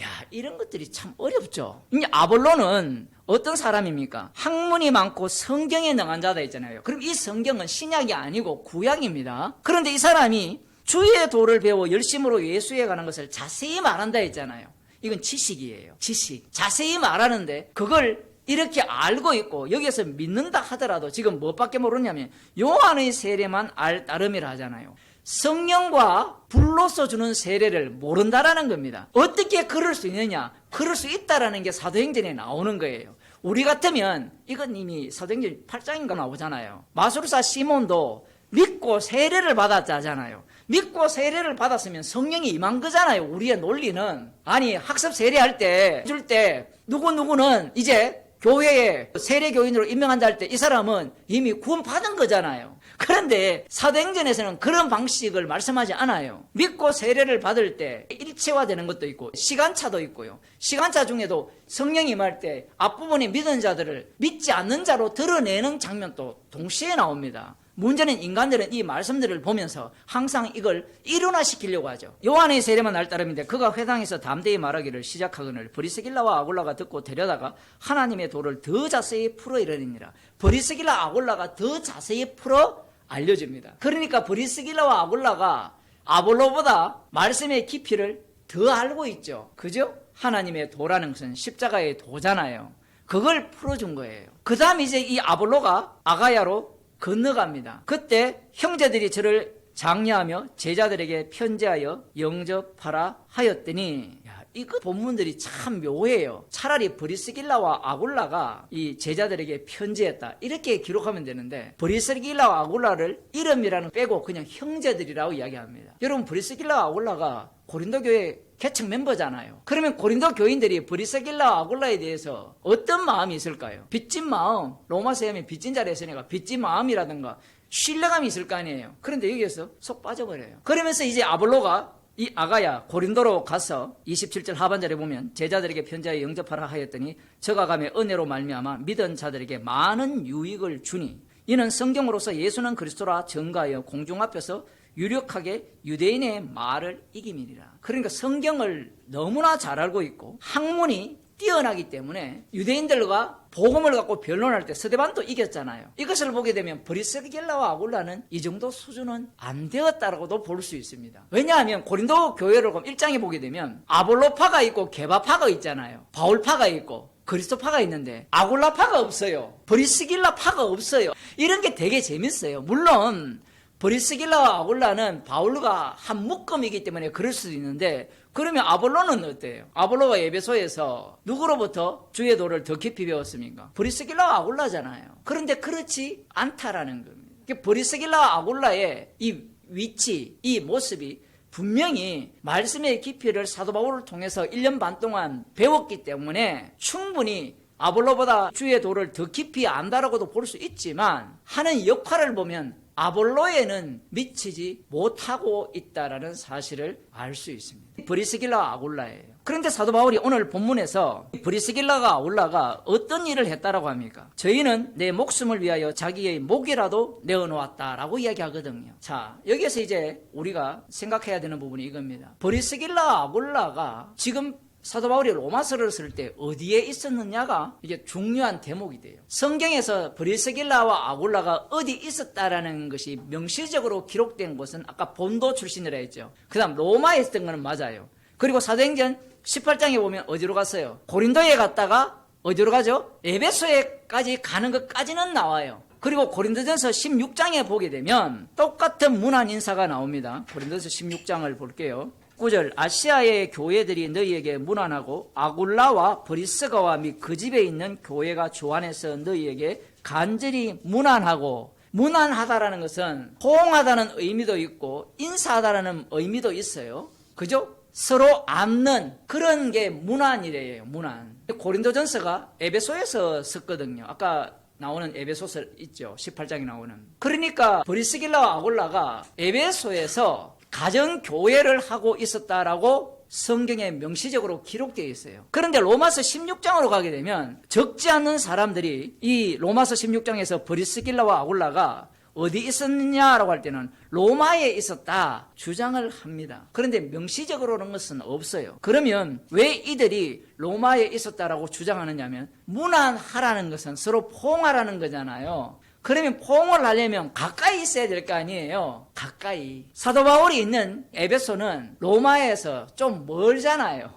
야, 이런 것들이 참 어렵죠. 이 아볼로는 어떤 사람입니까? 학문이 많고 성경에 능한 자다 있잖아요. 그럼 이 성경은 신약이 아니고 구약입니다. 그런데 이 사람이 주의 도를 배워 열심으로 예수에 관한 것을 자세히 말한다 했잖아요. 이건 지식이에요. 지식. 자세히 말하는데 그걸 이렇게 알고 있고 여기에서 믿는다 하더라도 지금 무엇밖에 모르냐면 요한의 세례만 알 따름이라 하잖아요. 성령과 불로서 주는 세례를 모른다라는 겁니다. 어떻게 그럴 수 있느냐? 그럴 수 있다라는 게 사도행전에 나오는 거예요. 우리 같으면 이건 이미 사도행전 8장인가 나오잖아요. 마술사 시몬도 믿고 세례를 받았잖아요. 믿고 세례를 받았으면 성령이 임한 거잖아요. 우리의 논리는. 아니 학습 세례할 때 줄 때 누구누구는 이제 교회에 세례교인으로 임명한다 할 때 이 사람은 이미 구원 받은 거잖아요. 그런데 사도행전에서는 그런 방식을 말씀하지 않아요. 믿고 세례를 받을 때 일체화되는 것도 있고 시간차도 있고요. 시간차 중에도 성령이 임할 때 앞부분에 믿은 자들을 믿지 않는 자로 드러내는 장면도 동시에 나옵니다. 문제는 인간들은 이 말씀들을 보면서 항상 이걸 일원화시키려고 하죠. 요한의 세례만 알 따름인데 그가 회당에서 담대히 말하기를 시작하거늘 브리스길라와 아굴라가 듣고 데려다가 하나님의 도를 더 자세히 풀어 이르니라. 브리스길라 아굴라가 더 자세히 풀어 알려줍니다. 그러니까 브리스길라와 아굴라가 아볼로보다 말씀의 깊이를 더 알고 있죠. 그죠? 하나님의 도라는 것은 십자가의 도잖아요. 그걸 풀어준 거예요. 그 다음 이제 이 아볼로가 아가야로 건너갑니다. 그때 형제들이 저를 장려하며 제자들에게 편지하여 영접하라 하였더니, 이거 본문들이 참 묘해요. 차라리 브리스길라와 아굴라가 이 제자들에게 편지했다 이렇게 기록하면 되는데 브리스길라와 아굴라를 이름이라는 빼고 그냥 형제들이라고 이야기합니다. 여러분 브리스길라와 아굴라가 고린도 교회 개척 멤버잖아요. 그러면 고린도 교인들이 브리스길라와 아굴라에 대해서 어떤 마음이 있을까요? 빚진 마음, 로마서에 하면 빚진 자리에 있으니까 빚진 마음이라든가 신뢰감이 있을 거 아니에요. 그런데 여기에서 속 빠져버려요. 그러면서 이제 아볼로가 이 아가야 고린도로 가서 27절 하반절에 보면 제자들에게 편지하여 영접하라 하였더니 저가 가며 은혜로 말미암아 믿은 자들에게 많은 유익을 주니 이는 성경으로서 예수는 그리스도라 증거하여 공중 앞에서 유력하게 유대인의 말을 이김이니라. 그러니까 성경을 너무나 잘 알고 있고 학문이 뛰어나기 때문에 유대인들과 복음을 갖고 변론할 때 스데반도 이겼잖아요. 이것을 보게 되면 브리스길라와 아굴라는 이 정도 수준은 안 되었다라고도 볼 수 있습니다. 왜냐하면 고린도 교회를 1장에 보게 되면 아볼로파가 있고 게바파가 있잖아요. 바울파가 있고 그리스도파가 있는데 아굴라파가 없어요. 브리스길라파가 없어요. 이런 게 되게 재밌어요. 물론 브리스길라와 아굴라는 바울과 한 묶음이기 때문에 그럴 수도 있는데 그러면 아볼로는 어때요? 아볼로가 에베소에서 누구로부터 주의 도를 더 깊이 배웠습니까? 브리스길라와 아굴라잖아요. 그런데 그렇지 않다라는 겁니다. 브리스길라와 아굴라의 이 위치, 이 모습이 분명히 말씀의 깊이를 사도 바울을 통해서 1년 반 동안 배웠기 때문에 충분히 아볼로보다 주의 도를 더 깊이 안다라고도 볼 수 있지만 하는 역할을 보면 아볼로에는 미치지 못하고 있다라는 사실을 알 수 있습니다. 브리스길라와 아굴라예요. 그런데 사도 바울이 오늘 본문에서 브리스길라가 아굴라가 어떤 일을 했다라고 합니까? 저희는 내 목숨을 위하여 자기의 목이라도 내어놓았다라고 이야기하거든요. 자, 여기에서 이제 우리가 생각해야 되는 부분이 이겁니다. 브리스길라와 아굴라가 지금 사도 바울이 로마서를 쓸 때 어디에 있었느냐가 이게 중요한 대목이 돼요. 성경에서 브리스길라와 아굴라가 어디 있었다라는 것이 명시적으로 기록된 곳은 아까 본도 출신이라 했죠. 그 다음 로마에 있었던 거는 맞아요. 그리고 사도행전 18장에 보면 어디로 갔어요? 고린도에 갔다가 어디로 가죠? 에베소에까지 가는 것까지는 나와요. 그리고 고린도전서 16장에 보게 되면 똑같은 문안 인사가 나옵니다. 고린도전서 16장을 볼게요. 9절 아시아의 교회들이 너희에게 문안하고 아굴라와 브리스가와 및 그 집에 있는 교회가 주 안에서 너희에게 간절히 문안하고, 문안하다라는 것은 호응하다는 의미도 있고 인사하다라는 의미도 있어요. 그죠? 서로 안는 그런 게 문안이래요. 문안. 고린도전서가 에베소에서 썼거든요. 아까 나오는 에베소서 있죠. 18장에 나오는. 그러니까 브리스길라와 아굴라가 에베소에서 가정교회를 하고 있었다라고 성경에 명시적으로 기록되어 있어요. 그런데 로마서 16장으로 가게 되면 적지 않은 사람들이 이 로마서 16장에서 브리스길라와 아굴라가 어디 있었느냐라고 할 때는 로마에 있었다 주장을 합니다. 그런데 명시적으로는 것은 없어요. 그러면 왜 이들이 로마에 있었다라고 주장하느냐면 문안하라는 것은 서로 포옹하라는 거잖아요. 그러면 포옹을 하려면 가까이 있어야 될 거 아니에요. 가까이. 사도 바울이 있는 에베소는 로마에서 좀 멀잖아요.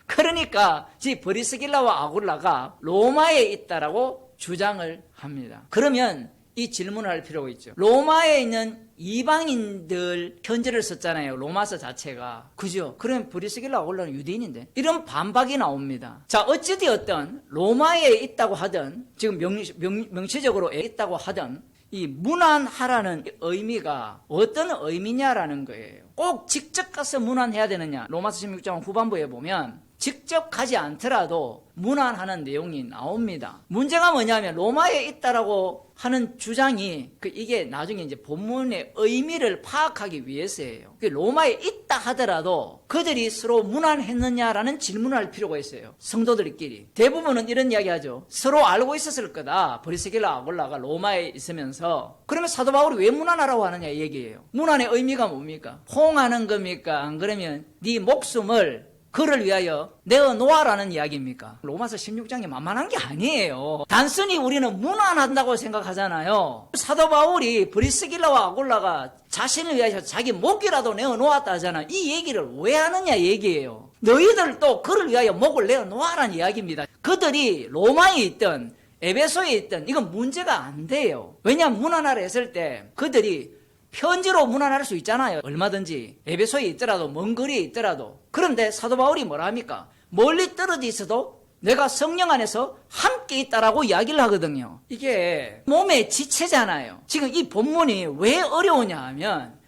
그러니까 브리스길라와 아굴라가 로마에 있다라고 주장을 합니다. 그러면 이 질문을 할 필요가 있죠. 로마에 있는 이방인들 편지를 썼잖아요. 로마서 자체가. 그죠? 그러면 브리스길라 아굴라는 유대인인데 이런 반박이 나옵니다. 자, 어찌되었든 로마에 있다고 하든 지금 명시적으로 있다고 하든 이 문안하라는 의미가 어떤 의미냐라는 거예요. 꼭 직접 가서 문안해야 되느냐. 로마서 16장 후반부에 보면 직접 가지 않더라도 문안하는 내용이 나옵니다. 문제가 뭐냐면 로마에 있다라고 하는 주장이 이게 나중에 이제 본문의 의미를 파악하기 위해서예요. 로마에 있다 하더라도 그들이 서로 문안했느냐라는 질문을 할 필요가 있어요. 성도들끼리. 대부분은 이런 이야기하죠. 서로 알고 있었을 거다. 브리스길라 아굴라가 로마에 있으면서. 그러면 사도 바울이 왜 문안하라고 하느냐 이 얘기예요. 문안의 의미가 뭡니까? 포옹하는 겁니까? 안 그러면 네 목숨을 그를 위하여 내어놓아라는 이야기입니까? 로마서 16장이 만만한 게 아니에요. 단순히 우리는 문안한다고 생각하잖아요. 사도 바울이 브리스길라와 아굴라가 자신을 위하여 자기 목이라도 내어놓았다 하잖아요. 이 얘기를 왜 하느냐 얘기예요. 너희들도 그를 위하여 목을 내어놓아라는 이야기입니다. 그들이 로마에 있든 에베소에 있든 이건 문제가 안 돼요. 왜냐하면 문안하라 했을 때 그들이 편지로 문안할 수 있잖아요. 얼마든지 에베소에 있더라도 먼 거리에 있더라도. 그런데 사도 바울이 뭐라 합니까? 멀리 떨어져 있어도 내가 성령 안에서 함께 있다라고 이야기를 하거든요. 이게 몸의 지체잖아요. 지금 이 본문이 왜 어려우냐 하면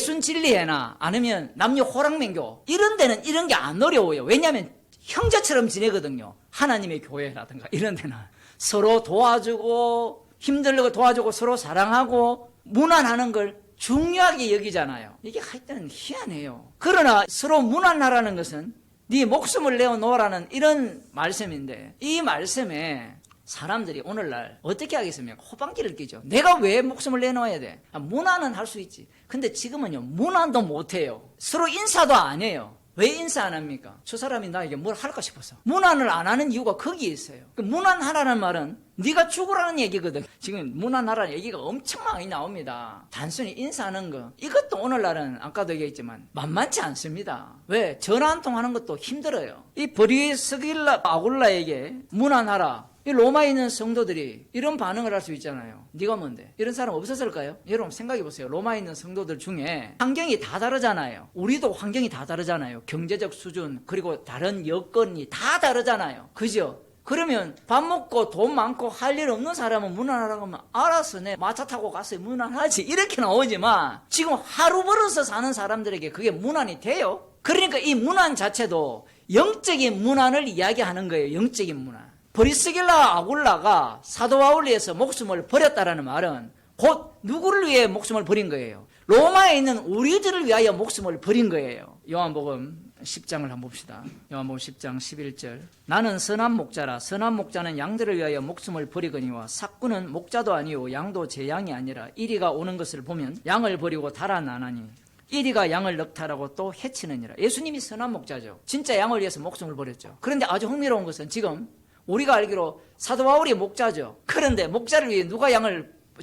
대순진리회나 아니면 남녀 호랑맹교 이런 데는 이런 게 안 어려워요. 왜냐하면 형제처럼 지내거든요. 하나님의 교회라든가 이런 데는 서로 도와주고 힘들고 도와주고 서로 사랑하고 문안하는 걸 중요하게 여기잖아요. 이게 하여튼 희한해요. 그러나 서로 문안하라는 것은 네 목숨을 내어놓으라는 이런 말씀인데 이 말씀에 사람들이 오늘날 어떻게 하겠습니까? 호방기를 끼죠. 내가 왜 목숨을 내놓아야 돼? 문안은 할 수 있지. 근데 지금은요 문안도 못해요. 서로 인사도 안 해요. 왜 인사 안 합니까? 저 사람이 나에게 뭘 할까 싶어서. 문안을 안 하는 이유가 거기에 있어요. 문안하라는 말은 네가 죽으라는 얘기거든. 지금 문안하라는 얘기가 엄청 많이 나옵니다. 단순히 인사하는 거. 이것도 오늘날은 아까도 얘기했지만 만만치 않습니다. 왜? 전화 한 통 하는 것도 힘들어요. 이 브리스길라 아굴라에게 문안하라. 이 로마에 있는 성도들이 이런 반응을 할 수 있잖아요. 네가 뭔데? 이런 사람 없었을까요? 여러분 생각해 보세요. 로마에 있는 성도들 중에 환경이 다 다르잖아요. 우리도 환경이 다 다르잖아요. 경제적 수준 그리고 다른 여건이 다 다르잖아요. 그죠? 그러면 밥 먹고 돈 많고 할 일 없는 사람은 문안하라고 하면 알았어 내 마차 타고 가서 문안하지 이렇게 나오지만 지금 하루 벌어서 사는 사람들에게 그게 문안이 돼요? 그러니까 이 문안 자체도 영적인 문안을 이야기하는 거예요. 영적인 문안. 브리스길라 아굴라가 사도 바울에 의해서 목숨을 버렸다라는 말은 곧 누구를 위해 목숨을 버린 거예요? 로마에 있는 우리들을 위하여 목숨을 버린 거예요. 요한복음 10장을 한번 봅시다. 요한복음 10장 11절. 나는 선한 목자라. 선한 목자는 양들을 위하여 목숨을 버리거니와 삭구는 목자도 아니요 양도 제 양이 아니라 이리가 오는 것을 보면 양을 버리고 달아나나니 이리가 양을 넉탈하고 또 해치느니라. 예수님이 선한 목자죠. 진짜 양을 위해서 목숨을 버렸죠. 그런데 아주 흥미로운 것은 지금 우리가 알기로 사도 바울이 목자죠. 그런데 목자를 위해 누가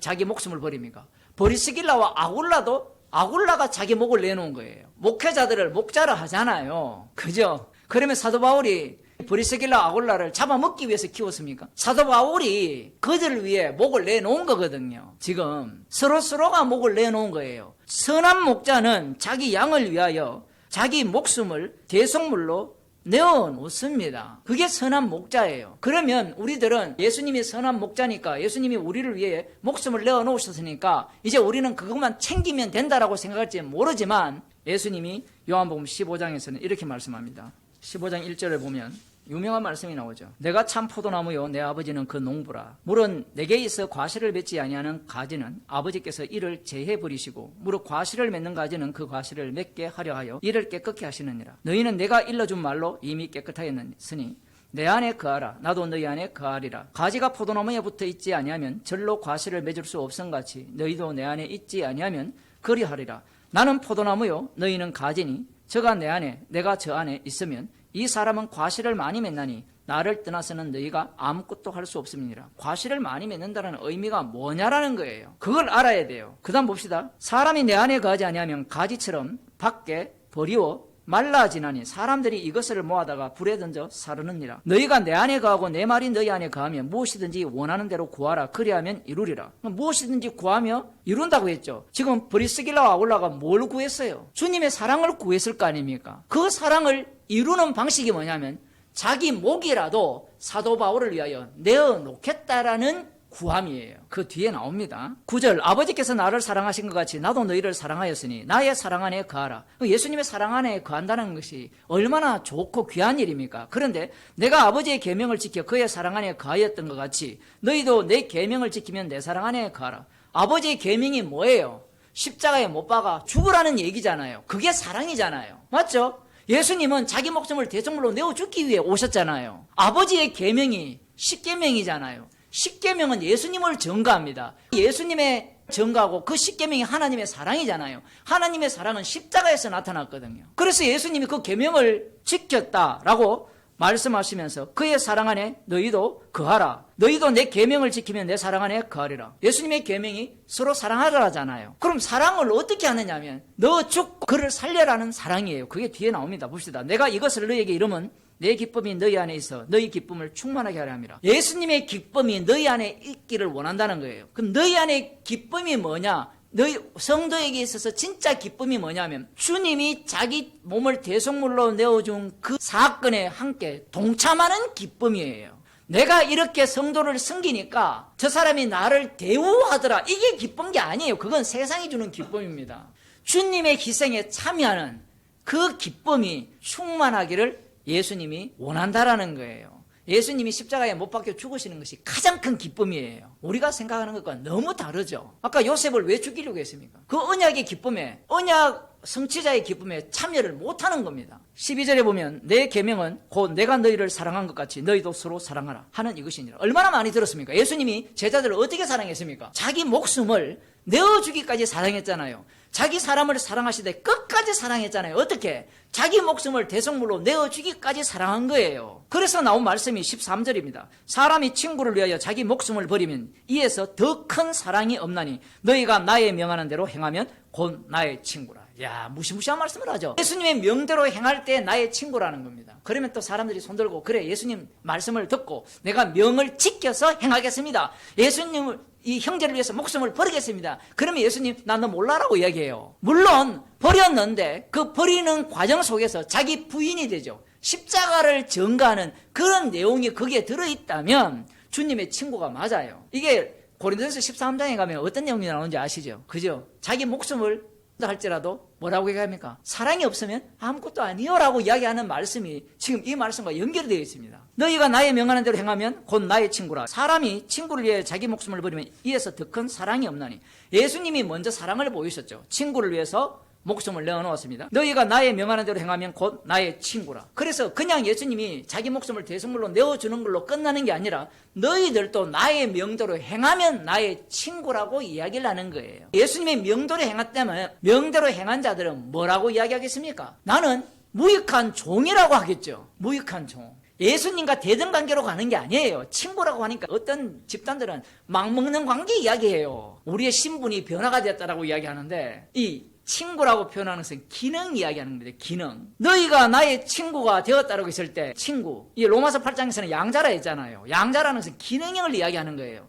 자기 목숨을 버립니까? 브리스길라와 아굴라가 자기 목을 내놓은 거예요. 목회자들을 목자라 하잖아요. 그죠? 그러면 사도 바울이 브리스길라 아굴라를 잡아먹기 위해서 키웠습니까? 사도 바울이 그들을 위해 목을 내놓은 거거든요. 지금 서로가 목을 내놓은 거예요. 선한 목자는 자기 양을 위하여 자기 목숨을 대속물로 내어놓습니다. 그게 선한 목자예요. 그러면 우리들은 예수님이 선한 목자니까 예수님이 우리를 위해 목숨을 내어놓으셨으니까 이제 우리는 그것만 챙기면 된다라고 생각할지 모르지만 예수님이 요한복음 15장에서는 이렇게 말씀합니다. 15장 1절을 보면 유명한 말씀이 나오죠. 내가 참 포도나무요 내 아버지는 그 농부라. 물은 내게 있어 과실을 맺지 아니하는 가지는 아버지께서 이를 제해 버리시고 무릇 과실을 맺는 가지는 그 과실을 맺게 하려 하여 이를 깨끗게 하시느니라. 너희는 내가 일러준 말로 이미 깨끗하였으니 내 안에 거하라. 나도 너희 안에 거하리라. 가지가 포도나무에 붙어 있지 아니하면 절로 과실을 맺을 수 없음같이 너희도 내 안에 있지 아니하면 그리하리라. 나는 포도나무요 너희는 가지니 저가 내 안에 내가 저 안에 있으면 이 사람은 과실을 많이 맺나니 나를 떠나서는 너희가 아무것도 할 수 없음이니라. 과실을 많이 맺는다는 의미가 뭐냐라는 거예요. 그걸 알아야 돼요. 그 다음 봅시다. 사람이 내 안에 거하지 아니하면 가지처럼 밖에 버리워 말라지나니 사람들이 이것을 모아다가 불에 던져 사르느니라. 너희가 내 안에 거하고 내 말이 너희 안에 거하면 무엇이든지 원하는 대로 구하라. 그리하면 이루리라. 무엇이든지 구하며 이룬다고 했죠. 지금 브리스길라와 아굴라가 뭘 구했어요? 주님의 사랑을 구했을 거 아닙니까? 그 사랑을 이루는 방식이 뭐냐면 자기 목이라도 사도 바울을 위하여 내어놓겠다라는 구함이에요. 그 뒤에 나옵니다. 9절 아버지께서 나를 사랑하신 것 같이 나도 너희를 사랑하였으니 나의 사랑 안에 거하라. 예수님의 사랑 안에 거한다는 것이 얼마나 좋고 귀한 일입니까? 그런데 내가 아버지의 계명을 지켜 그의 사랑 안에 거하였던 것 같이 너희도 내 계명을 지키면 내 사랑 안에 거하라. 아버지의 계명이 뭐예요? 십자가에 못 박아 죽으라는 얘기잖아요. 그게 사랑이잖아요. 맞죠? 예수님은 자기 목숨을 대속물로 내어 죽기 위해 오셨잖아요. 아버지의 계명이 십계명이잖아요. 십계명은 예수님을 증거합니다. 예수님의 증거하고 그 십계명이 하나님의 사랑이잖아요. 하나님의 사랑은 십자가에서 나타났거든요. 그래서 예수님이 그 계명을 지켰다라고 말씀하시면서 그의 사랑 안에 너희도 거하라. 너희도 내 계명을 지키면 내 사랑 안에 거하리라. 예수님의 계명이 서로 사랑하라잖아요. 그럼 사랑을 어떻게 하느냐면 너 죽고 그를 살려라는 사랑이에요. 그게 뒤에 나옵니다. 봅시다. 내가 이것을 너희에게 이르면 내 기쁨이 너희 안에 있어 너희 기쁨을 충만하게 하려 함이라. 예수님의 기쁨이 너희 안에 있기를 원한다는 거예요. 그럼 너희 안에 기쁨이 뭐냐? 너희 성도에게 있어서 진짜 기쁨이 뭐냐면 주님이 자기 몸을 대속물로 내어준 그 사건에 함께 동참하는 기쁨이에요. 내가 이렇게 성도를 섬기니까 저 사람이 나를 대우하더라. 이게 기쁜 게 아니에요. 그건 세상이 주는 기쁨입니다. 주님의 희생에 참여하는 그 기쁨이 충만하기를 예수님이 원한다라는 거예요. 예수님이 십자가에 못 박혀 죽으시는 것이 가장 큰 기쁨이에요. 우리가 생각하는 것과 너무 다르죠. 아까 요셉을 왜 죽이려고 했습니까? 그 언약의 기쁨에, 언약 성취자의 기쁨에 참여를 못하는 겁니다. 12절에 보면 내 계명은 곧 내가 너희를 사랑한 것 같이 너희도 서로 사랑하라 하는 이것이니라. 얼마나 많이 들었습니까? 예수님이 제자들을 어떻게 사랑했습니까? 자기 목숨을 내어주기까지 사랑했잖아요. 자기 사람을 사랑하시되 끝까지 사랑했잖아요. 어떻게? 자기 목숨을 대속물로 내어주기까지 사랑한 거예요. 그래서 나온 말씀이 13절입니다. 사람이 친구를 위하여 자기 목숨을 버리면 이에서 더 큰 사랑이 없나니 너희가 나의 명하는 대로 행하면 곧 나의 친구라. 야, 무시무시한 말씀을 하죠. 예수님의 명대로 행할 때 나의 친구라는 겁니다. 그러면 또 사람들이 손들고 그래 예수님 말씀을 듣고 내가 명을 지켜서 행하겠습니다. 예수님을 이 형제를 위해서 목숨을 버리겠습니다. 그러면 예수님 나 너 몰라라고 이야기해요. 물론 버렸는데 그 버리는 과정 속에서 자기 부인이 되죠. 십자가를 전가하는 그런 내용이 거기에 들어있다면 주님의 친구가 맞아요. 이게 고린도전서 13장에 가면 어떤 내용이 나오는지 아시죠? 그죠? 자기 목숨을 할지라도 뭐라고 얘기합니까? 사랑이 없으면 아무것도 아니요라고 이야기하는 말씀이 지금 이 말씀과 연결이 되어 있습니다. 너희가 나의 명하는 대로 행하면 곧 나의 친구라. 사람이 친구를 위해 자기 목숨을 버리면 이에서 더 큰 사랑이 없나니. 예수님이 먼저 사랑을 보이셨죠. 친구를 위해서 목숨을 내어놓았습니다. 너희가 나의 명하는 대로 행하면 곧 나의 친구라. 그래서 그냥 예수님이 자기 목숨을 대성물로 내어주는 걸로 끝나는 게 아니라 너희들도 나의 명대로 행하면 나의 친구라고 이야기를 하는 거예요. 예수님의 명대로 행했다면 명대로 행한 자들은 뭐라고 이야기하겠습니까? 나는 무익한 종이라고 하겠죠. 무익한 종. 예수님과 대등관계로 가는 게 아니에요. 친구라고 하니까 어떤 집단들은 막 먹는 관계 이야기해요. 우리의 신분이 변화가 됐다라고 이야기하는데 이 친구라고 표현하는 것은 기능 이야기하는 겁니다. 기능. 너희가 나의 친구가 되었다라고 했을 때 친구. 이 로마서 8장에서는 양자라 했잖아요. 양자라는 것은 기능을 이야기하는 거예요.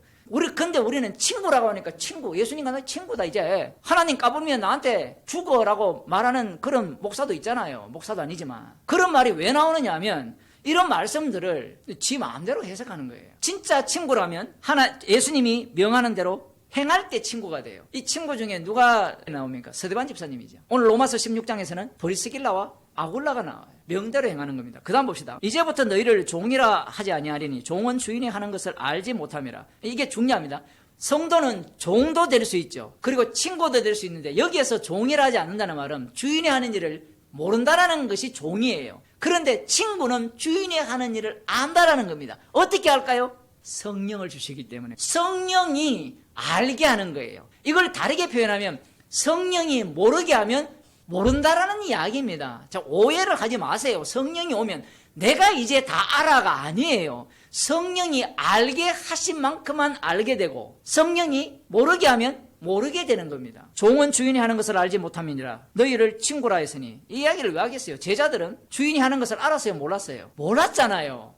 근데 우리는 친구라고 하니까 친구. 예수님과 너 친구다 이제. 하나님 까불면 나한테 죽어라고 말하는 그런 목사도 있잖아요. 목사도 아니지만. 그런 말이 왜 나오느냐 하면 이런 말씀들을 지 마음대로 해석하는 거예요. 진짜 친구라면 예수님이 명하는 대로 행할 때 친구가 돼요. 이 친구 중에 누가 나옵니까? 서대반 집사님이죠. 오늘 로마서 16장에서는 브리스길라와 아굴라가 나와요. 명대로 행하는 겁니다. 그 다음 봅시다. 이제부터 너희를 종이라 하지 아니하리니 종은 주인이 하는 것을 알지 못함이라. 이게 중요합니다. 성도는 종도 될 수 있죠. 그리고 친구도 될 수 있는데 여기에서 종이라 하지 않는다는 말은 주인이 하는 일을 모른다라는 것이 종이에요. 그런데 친구는 주인이 하는 일을 안다라는 겁니다. 어떻게 할까요? 성령을 주시기 때문에 성령이 알게 하는 거예요. 이걸 다르게 표현하면 성령이 모르게 하면 모른다라는 이야기입니다. 자, 오해를 하지 마세요. 성령이 오면 내가 이제 다 알아가 아니에요. 성령이 알게 하신 만큼만 알게 되고 성령이 모르게 하면 모르게 되는 겁니다. 종은 주인이 하는 것을 알지 못함이니라 너희를 친구라 했으니. 이 이야기를 왜 하겠어요? 제자들은 주인이 하는 것을 알았어요? 몰랐어요? 몰랐잖아요.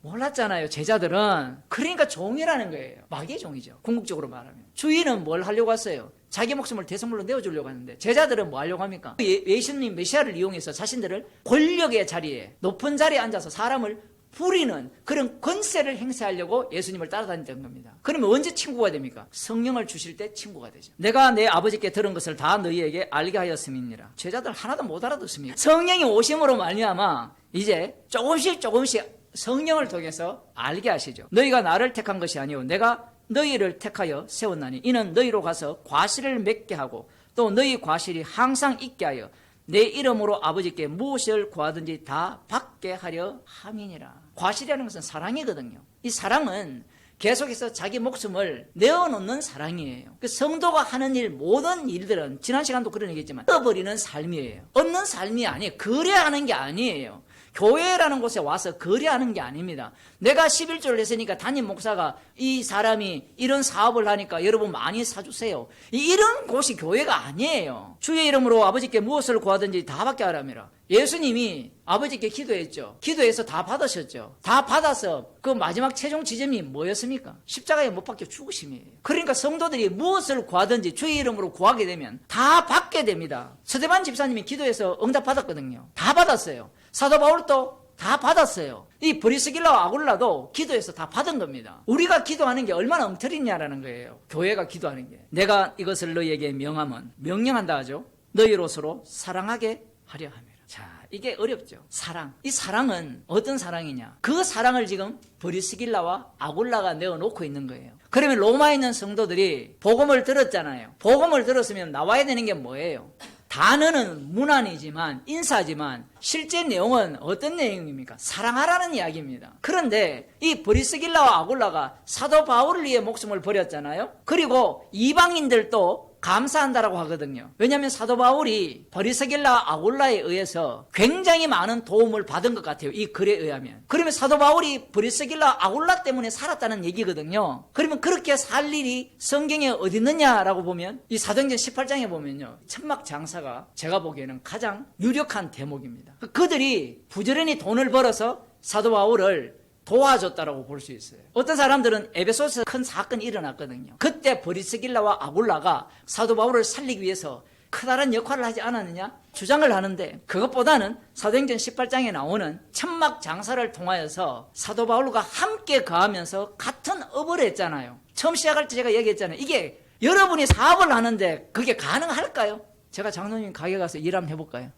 제자들은. 그러니까 종이라는 거예요. 마귀의 종이죠. 궁극적으로 말하면. 주인은 뭘 하려고 했어요? 자기 목숨을 대성물로 내어주려고 하는데 제자들은 뭐 하려고 합니까? 예수님 메시아를 이용해서 자신들을 권력의 자리에 높은 자리에 앉아서 사람을 부리는 그런 권세를 행사하려고 예수님을 따라다녔던 겁니다. 그러면 언제 친구가 됩니까? 성령을 주실 때 친구가 되죠. 내가 내 아버지께 들은 것을 다 너희에게 알게 하였음이니라. 제자들 하나도 못 알아듣습니다. 성령이 오심으로 말미암아 이제 조금씩 성령을 통해서 알게 하시죠. 너희가 나를 택한 것이 아니오 내가 너희를 택하여 세웠나니 이는 너희로 가서 과실을 맺게 하고 또 너희 과실이 항상 있게 하여 내 이름으로 아버지께 무엇을 구하든지 다 받게 하려 함이니라. 과실이라는 것은 사랑이거든요. 이 사랑은 계속해서 자기 목숨을 내어놓는 사랑이에요. 그 성도가 하는 모든 일들은 지난 시간도 그런 얘기했지만 얻어버리는 삶이에요. 얻는 삶이 아니에요. 거래하는 게 아니에요. 교회라는 곳에 와서 거래하는 게 아닙니다. 내가 11조를 했으니까 담임 목사가 이 사람이 이런 사업을 하니까 여러분 많이 사주세요. 이런 곳이 교회가 아니에요. 주의 이름으로 아버지께 무엇을 구하든지 다 받게 하라며. 예수님이 아버지께 기도했죠. 기도해서 다 받으셨죠. 다 받아서 그 마지막 최종 지점이 뭐였습니까? 십자가에 못 박혀 죽으심이에요. 그러니까 성도들이 무엇을 구하든지 주의 이름으로 구하게 되면 다 받게 됩니다. 서대반 집사님이 기도해서 응답 받았거든요. 다 받았어요. 사도 바울도 다 받았어요. 이 브리스길라와 아굴라도 기도해서 다 받은 겁니다. 우리가 기도하는 게 얼마나 엉터리냐라는 거예요. 교회가 기도하는 게. 내가 이것을 너희에게 명하면 명령한다 하죠. 너희로서로 사랑하게 하려 함이라. 자, 이게 어렵죠. 사랑. 이 사랑은 어떤 사랑이냐? 그 사랑을 지금 브리스길라와 아굴라가 내어놓고 있는 거예요. 그러면 로마에 있는 성도들이 복음을 들었잖아요. 복음을 들었으면 나와야 되는 게 뭐예요? 단어는 문안이지만 인사지만 실제 내용은 어떤 내용입니까? 사랑하라는 이야기입니다. 그런데 이 브리스길라와 아굴라가 사도 바울을 위해 목숨을 버렸잖아요. 그리고 이방인들도 감사한다라고 하거든요. 왜냐하면 사도 바울이 브리스길라 아굴라에 의해서 굉장히 많은 도움을 받은 것 같아요. 이 글에 의하면. 그러면 사도 바울이 브리스길라 아굴라 때문에 살았다는 얘기거든요. 그러면 그렇게 살 일이 성경에 어디 있느냐라고 보면 이 사도행전 18장에 보면요. 천막 장사가 제가 보기에는 가장 유력한 대목입니다. 그들이 부지런히 돈을 벌어서 사도 바울을 도와줬다라고 볼 수 있어요. 어떤 사람들은 에베소에서 큰 사건이 일어났거든요. 그때 브리스길라와 아굴라가 사도 바울을 살리기 위해서 커다란 역할을 하지 않았느냐 주장을 하는데 그것보다는 사도행전 18장에 나오는 천막 장사를 통하여서 사도 바울과 함께 거하면서 같은 업을 했잖아요. 처음 시작할 때 제가 얘기했잖아요. 이게 여러분이 사업을 하는데 그게 가능할까요? 제가 장로님 가게 가서 일 한번 해볼까요?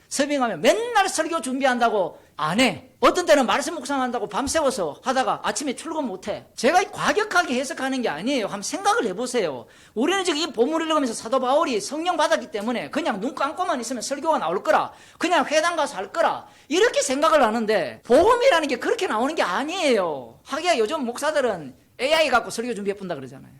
서빙하면 맨날 설교 준비한다고 안 해. 어떤 때는 말씀 묵상한다고 밤새워서 하다가 아침에 출근 못해. 제가 과격하게 해석하는 게 아니에요. 한번 생각을 해보세요. 우리는 지금 이 본문을 읽으면서 사도 바울이 성령 받았기 때문에 그냥 눈 감고만 있으면 설교가 나올 거라, 그냥 회당 가서 할 거라, 이렇게 생각을 하는데 복음이라는 게 그렇게 나오는 게 아니에요. 하기야 요즘 목사들은 AI 갖고 설교 준비해본다 그러잖아요.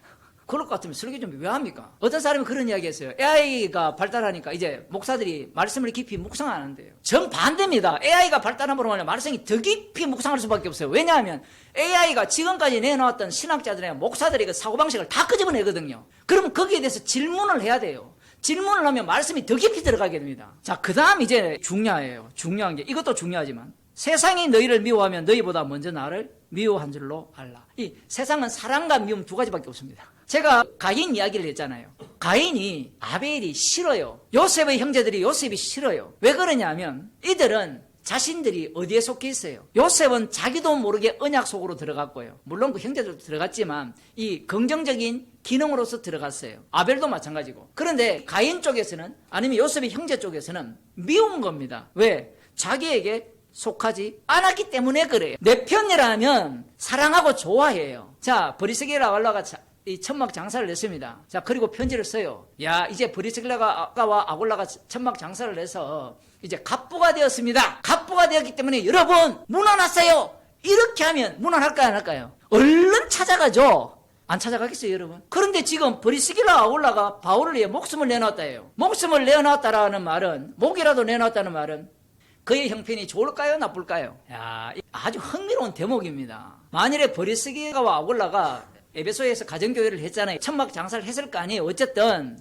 그럴 것 같으면 설교 준비 왜 합니까? 어떤 사람이 그런 이야기 했어요. AI가 발달하니까 이제 목사들이 말씀을 깊이 묵상 안 한대요. 정반대입니다. AI가 발달함으로 말하면 말씀이 더 깊이 묵상할 수밖에 없어요. 왜냐하면 AI가 지금까지 내놓았던 신학자들이나 목사들의 그 사고방식을 다 끄집어내거든요. 그러면 거기에 대해서 질문을 해야 돼요. 질문을 하면 말씀이 더 깊이 들어가게 됩니다. 자, 그 다음 이제 중요한 게, 이것도 중요하지만, 세상이 너희를 미워하면 너희보다 먼저 나를 미워한 줄로 알라. 이 세상은 사랑과 미움 두 가지밖에 없습니다. 제가 가인 이야기를 했잖아요. 가인이 아벨이 싫어요. 요셉의 형제들이 요셉이 싫어요. 왜 그러냐면 이들은 자신들이 어디에 속해 있어요. 요셉은 자기도 모르게 언약 속으로 들어갔고요. 물론 그 형제들도 들어갔지만 이 긍정적인 기능으로서 들어갔어요. 아벨도 마찬가지고. 그런데 가인 쪽에서는, 아니면 요셉의 형제 쪽에서는 미운 겁니다. 왜? 자기에게 속하지 않았기 때문에 그래요. 내 편이라면 사랑하고 좋아해요. 자, 브리스길라 아굴라가 이 천막 장사를 냈습니다. 자, 그리고 편지를 써요. 야, 이제 브리스길라와 아굴라가 천막 장사를 내서 이제 갑부가 되었습니다. 갑부가 되었기 때문에 여러분 문안하세요. 이렇게 하면 문안할까요, 안 할까요? 얼른 찾아가죠. 안 찾아가겠어요, 여러분? 그런데 지금 브리스길라 아굴라가 바울을 위해 목숨을 내놨다예요. 목숨을 내놨다라는 말은, 목이라도 내놨다는 말은 그의 형편이 좋을까요, 나쁠까요? 야, 아주 흥미로운 대목입니다. 만일에 브리스길라와 아굴라가 에베소에서 가정교회를 했잖아요. 천막 장사를 했을 거 아니에요. 어쨌든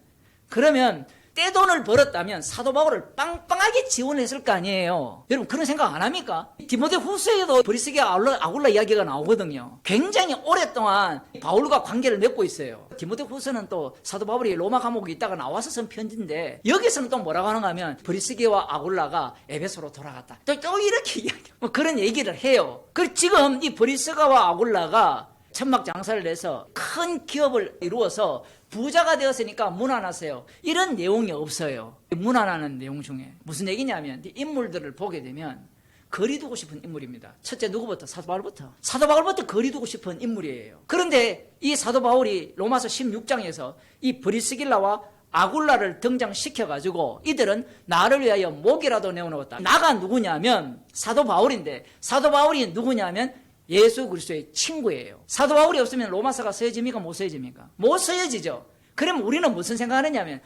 그러면 떼돈을 벌었다면 사도 바울을 빵빵하게 지원했을 거 아니에요. 여러분 그런 생각 안 합니까? 디모데 후서에도 브리스길라 아굴라 이야기가 나오거든요. 굉장히 오랫동안 바울과 관계를 맺고 있어요. 디모데 후서는 또 사도 바울이 로마 감옥에 있다가 나와서 쓴 편지인데, 여기서는 또 뭐라고 하는가 하면 브리스길라와 아굴라가 에베소로 돌아갔다. 또 이렇게 이야기, 뭐 그런 얘기를 해요. 그리고 지금 이 브리스가와 아굴라가 천막 장사를 내서 큰 기업을 이루어서 부자가 되었으니까 문안하세요. 이런 내용이 없어요. 문안하는 내용 중에 무슨 얘기냐면, 이 인물들을 보게 되면 거리두고 싶은 인물입니다. 첫째 누구부터? 사도 바울부터 거리두고 싶은 인물이에요. 그런데 이 사도 바울이 로마서 16장에서 이 브리스길라와 아굴라를 등장시켜가지고 이들은 나를 위하여 목이라도 내어놓았다. 나가 누구냐면 사도 바울인데, 사도 바울이 누구냐면 예수 그리스도의 친구예요. 사도 바울이 없으면 로마서가 써집니까? 못 써집니까? 못 써지죠. 그럼 우리는 무슨 생각하느냐면,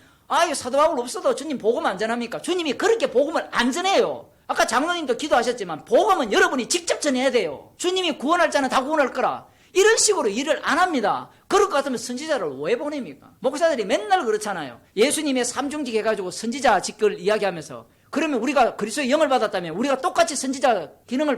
이 사도 바울 없어도 주님 복음 안 전합니까? 주님이 그렇게 복음을 안 전해요. 아까 장로님도 기도하셨지만 복음은 여러분이 직접 전해야 돼요. 주님이 구원할 자는 다 구원할 거라. 이런 식으로 일을 안 합니다. 그럴 것 같으면 선지자를 왜 보냅니까? 목사들이 맨날 그렇잖아요. 예수님의 삼중직 해가지고 선지자 직을 이야기하면서, 그러면 우리가 그리스도의 영을 받았다면 우리가 똑같이 선지자 기능을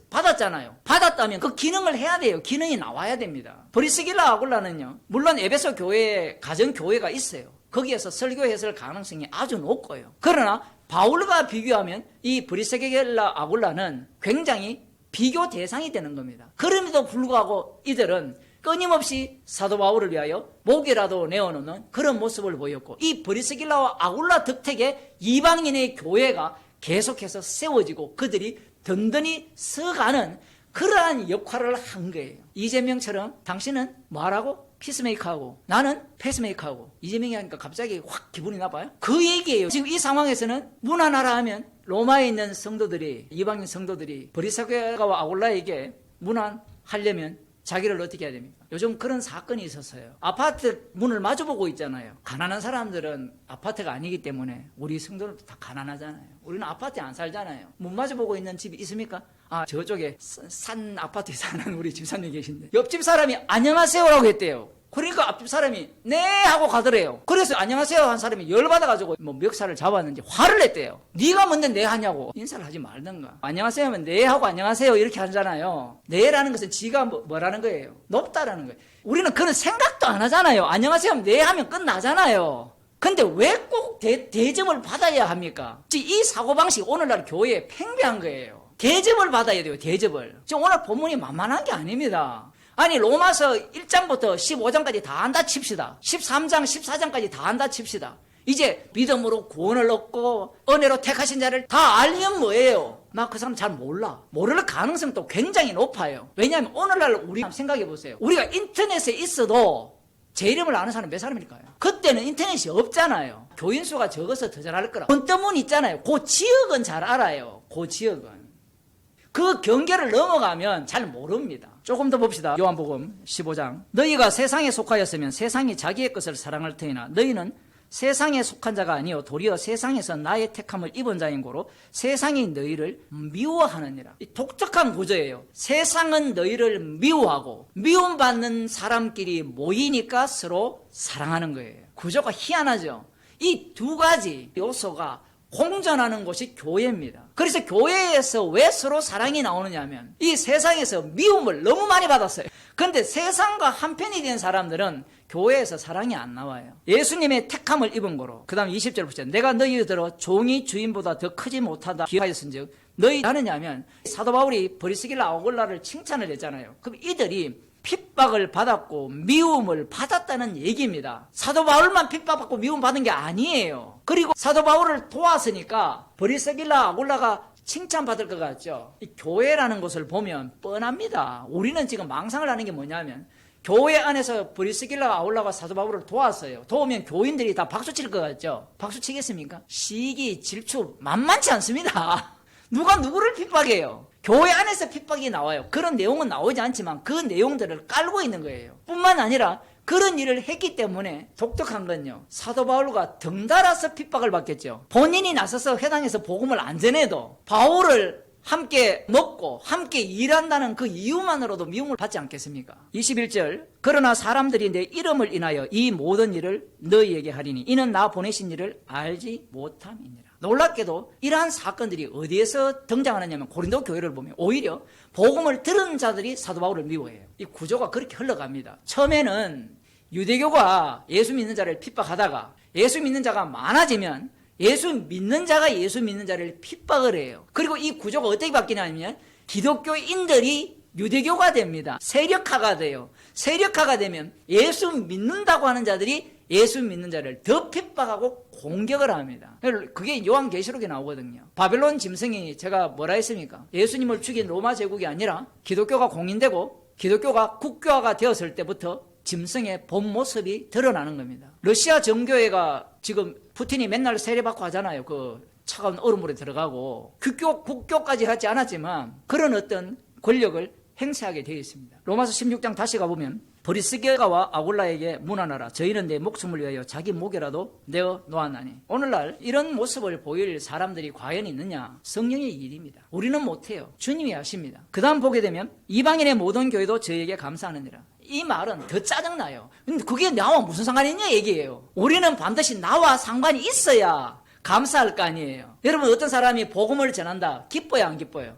받았잖아요. 받았다면 그 기능을 해야 돼요. 기능이 나와야 됩니다. 브리스길라 아굴라는요, 물론 에베소 교회에 가정교회가 있어요. 거기에서 설교했을 가능성이 아주 높고요. 그러나 바울과 비교하면 이 브리스길라 아굴라는 굉장히 비교 대상이 되는 겁니다. 그럼에도 불구하고 이들은 끊임없이 사도 바울을 위하여 목이라도 내어놓는 그런 모습을 보였고, 이 브리스길라와 아굴라 덕택에 이방인의 교회가 계속해서 세워지고 그들이 든든히 서가는 그러한 역할을 한 거예요. 이재명처럼 당신은 뭐하라고? 피스메이커하고 나는 페이스메이커하고. 이재명이 하니까 갑자기 확 기분이 나빠요? 그 얘기예요. 지금 이 상황에서는 문안하라 하면 로마에 있는 성도들이, 이방인 성도들이 브리스길라와 아굴라에게 문안하려면 자기를 어떻게 해야 됩니까? 요즘 그런 사건이 있었어요. 아파트 문을 마주보고 있잖아요. 가난한 사람들은 아파트가 아니기 때문에, 우리 성도들도 다 가난하잖아요. 우리는 아파트에 안 살잖아요. 문 마주보고 있는 집이 있습니까? 저쪽에 산 아파트에 사는 우리 집사님 계신데 옆집 사람이 안녕하세요라고 했대요. 그러니까 앞집 사람이 네 하고 가더래요. 그래서 안녕하세요 한 사람이 열받아가지고 뭐 멱살을 잡았는지 화를 냈대요. 네가 뭔데 네 하냐고. 인사를 하지 말든가. 안녕하세요 하면 네 하고 안녕하세요 이렇게 하잖아요. 네라는 것은 지가 뭐라는 거예요? 높다라는 거예요. 우리는 그런 생각도 안 하잖아요. 안녕하세요 하면 네 하면 끝나잖아요. 근데 왜 꼭 대접을 받아야 합니까? 이 사고방식 오늘날 교회에 팽배한 거예요. 대접을 받아야 돼요. 대접을. 지금 오늘 본문이 만만한 게 아닙니다. 아니 로마서 1장부터 15장까지 다 한다 칩시다. 13장 14장까지 다 한다 칩시다. 이제 믿음으로 구원을 얻고 은혜로 택하신 자를 다 알면 뭐예요? 나 그 사람 잘 몰라. 모를 가능성도 굉장히 높아요. 왜냐하면 오늘날 우리 생각해 보세요. 우리가 인터넷에 있어도 제 이름을 아는 사람이 몇 사람일까요? 그때는 인터넷이 없잖아요. 교인 수가 적어서 더 잘할 거라. 본떠문 있잖아요. 그 지역은 잘 알아요. 그 지역은. 그 경계를 넘어가면 잘 모릅니다. 조금 더 봅시다. 요한복음 15장. 너희가 세상에 속하였으면 세상이 자기의 것을 사랑할 터이나 너희는 세상에 속한 자가 아니요 도리어 세상에서 나의 택함을 입은 자인 고로 세상이 너희를 미워하느니라. 이 독특한 구조예요. 세상은 너희를 미워하고 미움받는 사람끼리 모이니까 서로 사랑하는 거예요. 구조가 희한하죠. 이 두 가지 요소가 공존하는 곳이 교회입니다. 그래서 교회에서 왜 서로 사랑이 나오느냐 하면 이 세상에서 미움을 너무 많이 받았어요. 그런데 세상과 한편이 된 사람들은 교회에서 사랑이 안 나와요. 예수님의 택함을 입은 거로. 그 다음 20절 보세요. 내가 너희들어 종이 주인보다 더 크지 못하다 기하였은즉 너희 하느냐 하면 사도 바울이 브리스길라 아굴라를 칭찬을 했잖아요. 그럼 이들이 핍박을 받았고 미움을 받았다는 얘기입니다. 사도 바울만 핍박받고 미움 받은 게 아니에요. 그리고 사도 바울을 도왔으니까 브리스길라 아굴라가 칭찬받을 것 같죠. 이 교회라는 것을 보면 뻔합니다. 우리는 지금 망상을 하는 게 뭐냐면 교회 안에서 브리스길라 아굴라가 사도 바울을 도왔어요. 도우면 교인들이 다 박수 칠 것 같죠. 박수 치겠습니까? 시기 질투 만만치 않습니다. 누가 누구를 핍박해요? 교회 안에서 핍박이 나와요. 그런 내용은 나오지 않지만 그 내용들을 깔고 있는 거예요. 뿐만 아니라 그런 일을 했기 때문에 독특한 건요. 사도 바울과 덩달아서 핍박을 받겠죠. 본인이 나서서 회당에서 복음을 안 전해도 바울을 함께 먹고 함께 일한다는 그 이유만으로도 미움을 받지 않겠습니까? 21절 그러나 사람들이 내 이름을 인하여 이 모든 일을 너희에게 하리니 이는 나 보내신 일을 알지 못함이니라. 놀랍게도 이러한 사건들이 어디에서 등장하느냐면 고린도 교회를 보면 오히려 복음을 들은 자들이 사도 바울을 미워해요. 이 구조가 그렇게 흘러갑니다. 처음에는 유대교가 예수 믿는 자를 핍박하다가 예수 믿는 자가 많아지면 예수 믿는 자가 예수 믿는 자를 핍박을 해요. 그리고 이 구조가 어떻게 바뀌냐면 기독교인들이 유대교가 됩니다. 세력화가 돼요. 세력화가 되면 예수 믿는다고 하는 자들이 예수 믿는 자를 더 핍박하고 공격을 합니다. 그게 요한계시록에 나오거든요. 바벨론 짐승이 제가 뭐라 했습니까? 예수님을 죽인 로마 제국이 아니라 기독교가 공인되고 기독교가 국교화가 되었을 때부터 짐승의 본 모습이 드러나는 겁니다. 러시아 정교회가 지금 푸틴이 맨날 세례받고 하잖아요. 그 차가운 얼음물에 들어가고 국교까지 하지 않았지만 그런 어떤 권력을 행사하게 되어 있습니다. 로마서 16장 다시 가보면 브리스게가와 아굴라에게 문안하라. 저희는 내 목숨을 위하여 자기 목에라도 내어 놓았나니. 오늘날 이런 모습을 보일 사람들이 과연 있느냐? 성령의 일입니다. 우리는 못해요. 주님이 하십니다. 그 다음 보게 되면 이방인의 모든 교회도 저에게 감사하느니라. 이 말은 더 짜증나요. 근데 그게 나와 무슨 상관이 있냐 얘기예요. 우리는 반드시 나와 상관이 있어야 감사할 거 아니에요. 여러분 어떤 사람이 복음을 전한다. 기뻐요 안 기뻐요?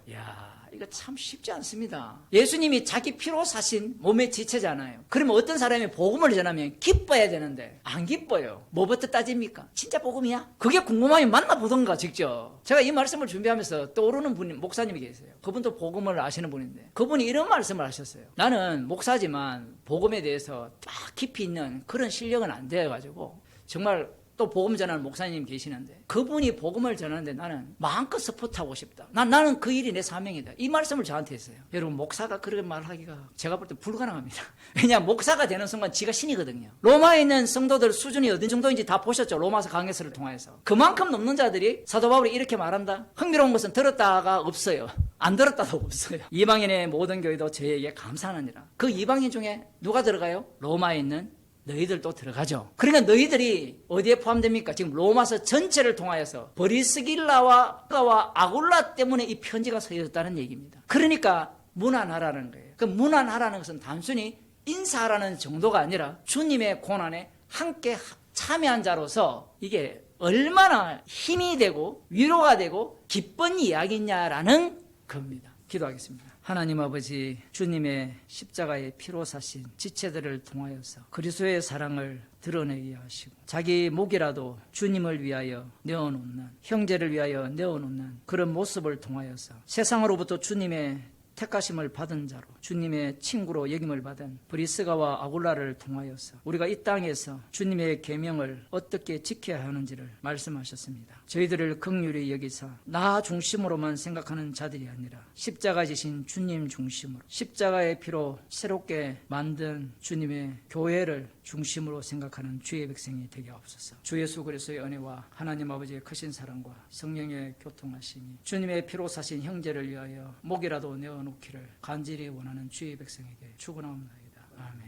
이거 참 쉽지 않습니다. 예수님이 자기 피로 사신 몸의 지체잖아요. 그러면 어떤 사람이 복음을 전하면 기뻐야 되는데 안 기뻐요. 뭐부터 따집니까? 진짜 복음이야? 그게 궁금하면 만나보던가 직접. 제가 이 말씀을 준비하면서 떠오르는 분이 목사님이 계세요. 그분도 복음을 아시는 분인데 그분이 이런 말씀을 하셨어요. 나는 목사지만 복음에 대해서 딱 깊이 있는 그런 실력은 안 돼가지고 정말 또 복음 전하는 목사님 계시는데 그분이 복음을 전하는데 나는 마음껏 서포트하고 싶다. 나는 그 일이 내 사명이다. 이 말씀을 저한테 했어요. 여러분 목사가 그렇게 말하기가 제가 볼 때 불가능합니다. 왜냐하면 목사가 되는 순간 지가 신이거든요. 로마에 있는 성도들 수준이 어느 정도인지 다 보셨죠. 로마서 강해서를 통해서. 그만큼 넘는 자들이 사도 바울이 이렇게 말한다. 흥미로운 것은 들었다가 없어요. 안 들었다도 없어요. 이방인의 모든 교회도 저에게 감사하느니라. 그 이방인 중에 누가 들어가요? 로마에 있는 너희들도 들어가죠. 그러니까 너희들이 어디에 포함됩니까? 지금 로마서 전체를 통하여서 브리스길라와 아굴라 때문에 이 편지가 쓰여졌다는 얘기입니다. 그러니까 문안하라는 거예요. 그 문안하라는 것은 단순히 인사하라는 정도가 아니라 주님의 고난에 함께 참여한 자로서 이게 얼마나 힘이 되고 위로가 되고 기쁜 이야기냐라는 겁니다. 기도하겠습니다. 하나님 아버지, 주님의 십자가의 피로 사신 지체들을 통하여서 그리스도의 사랑을 드러내게 하시고 자기 목이라도 주님을 위하여 내어놓는, 형제를 위하여 내어놓는 그런 모습을 통하여서 세상으로부터 주님의 택하심을 받은 자로 주님의 친구로 여김을 받은 브리스가와 아굴라를 통하여서 우리가 이 땅에서 주님의 계명을 어떻게 지켜야 하는지를 말씀하셨습니다. 저희들을 긍휼히 여기사 나 중심으로만 생각하는 자들이 아니라 십자가 지신 주님 중심으로 십자가의 피로 새롭게 만든 주님의 교회를 중심으로 생각하는 주의 백성이 되게 하옵소서. 주 예수 그리스도의 은혜와 하나님 아버지의 크신 사랑과 성령의 교통하심이 주님의 피로 사신 형제를 위하여 목이라도 내어놓기를 간절히 원하는 주의 백성에게 축원하옵나이다. 아멘.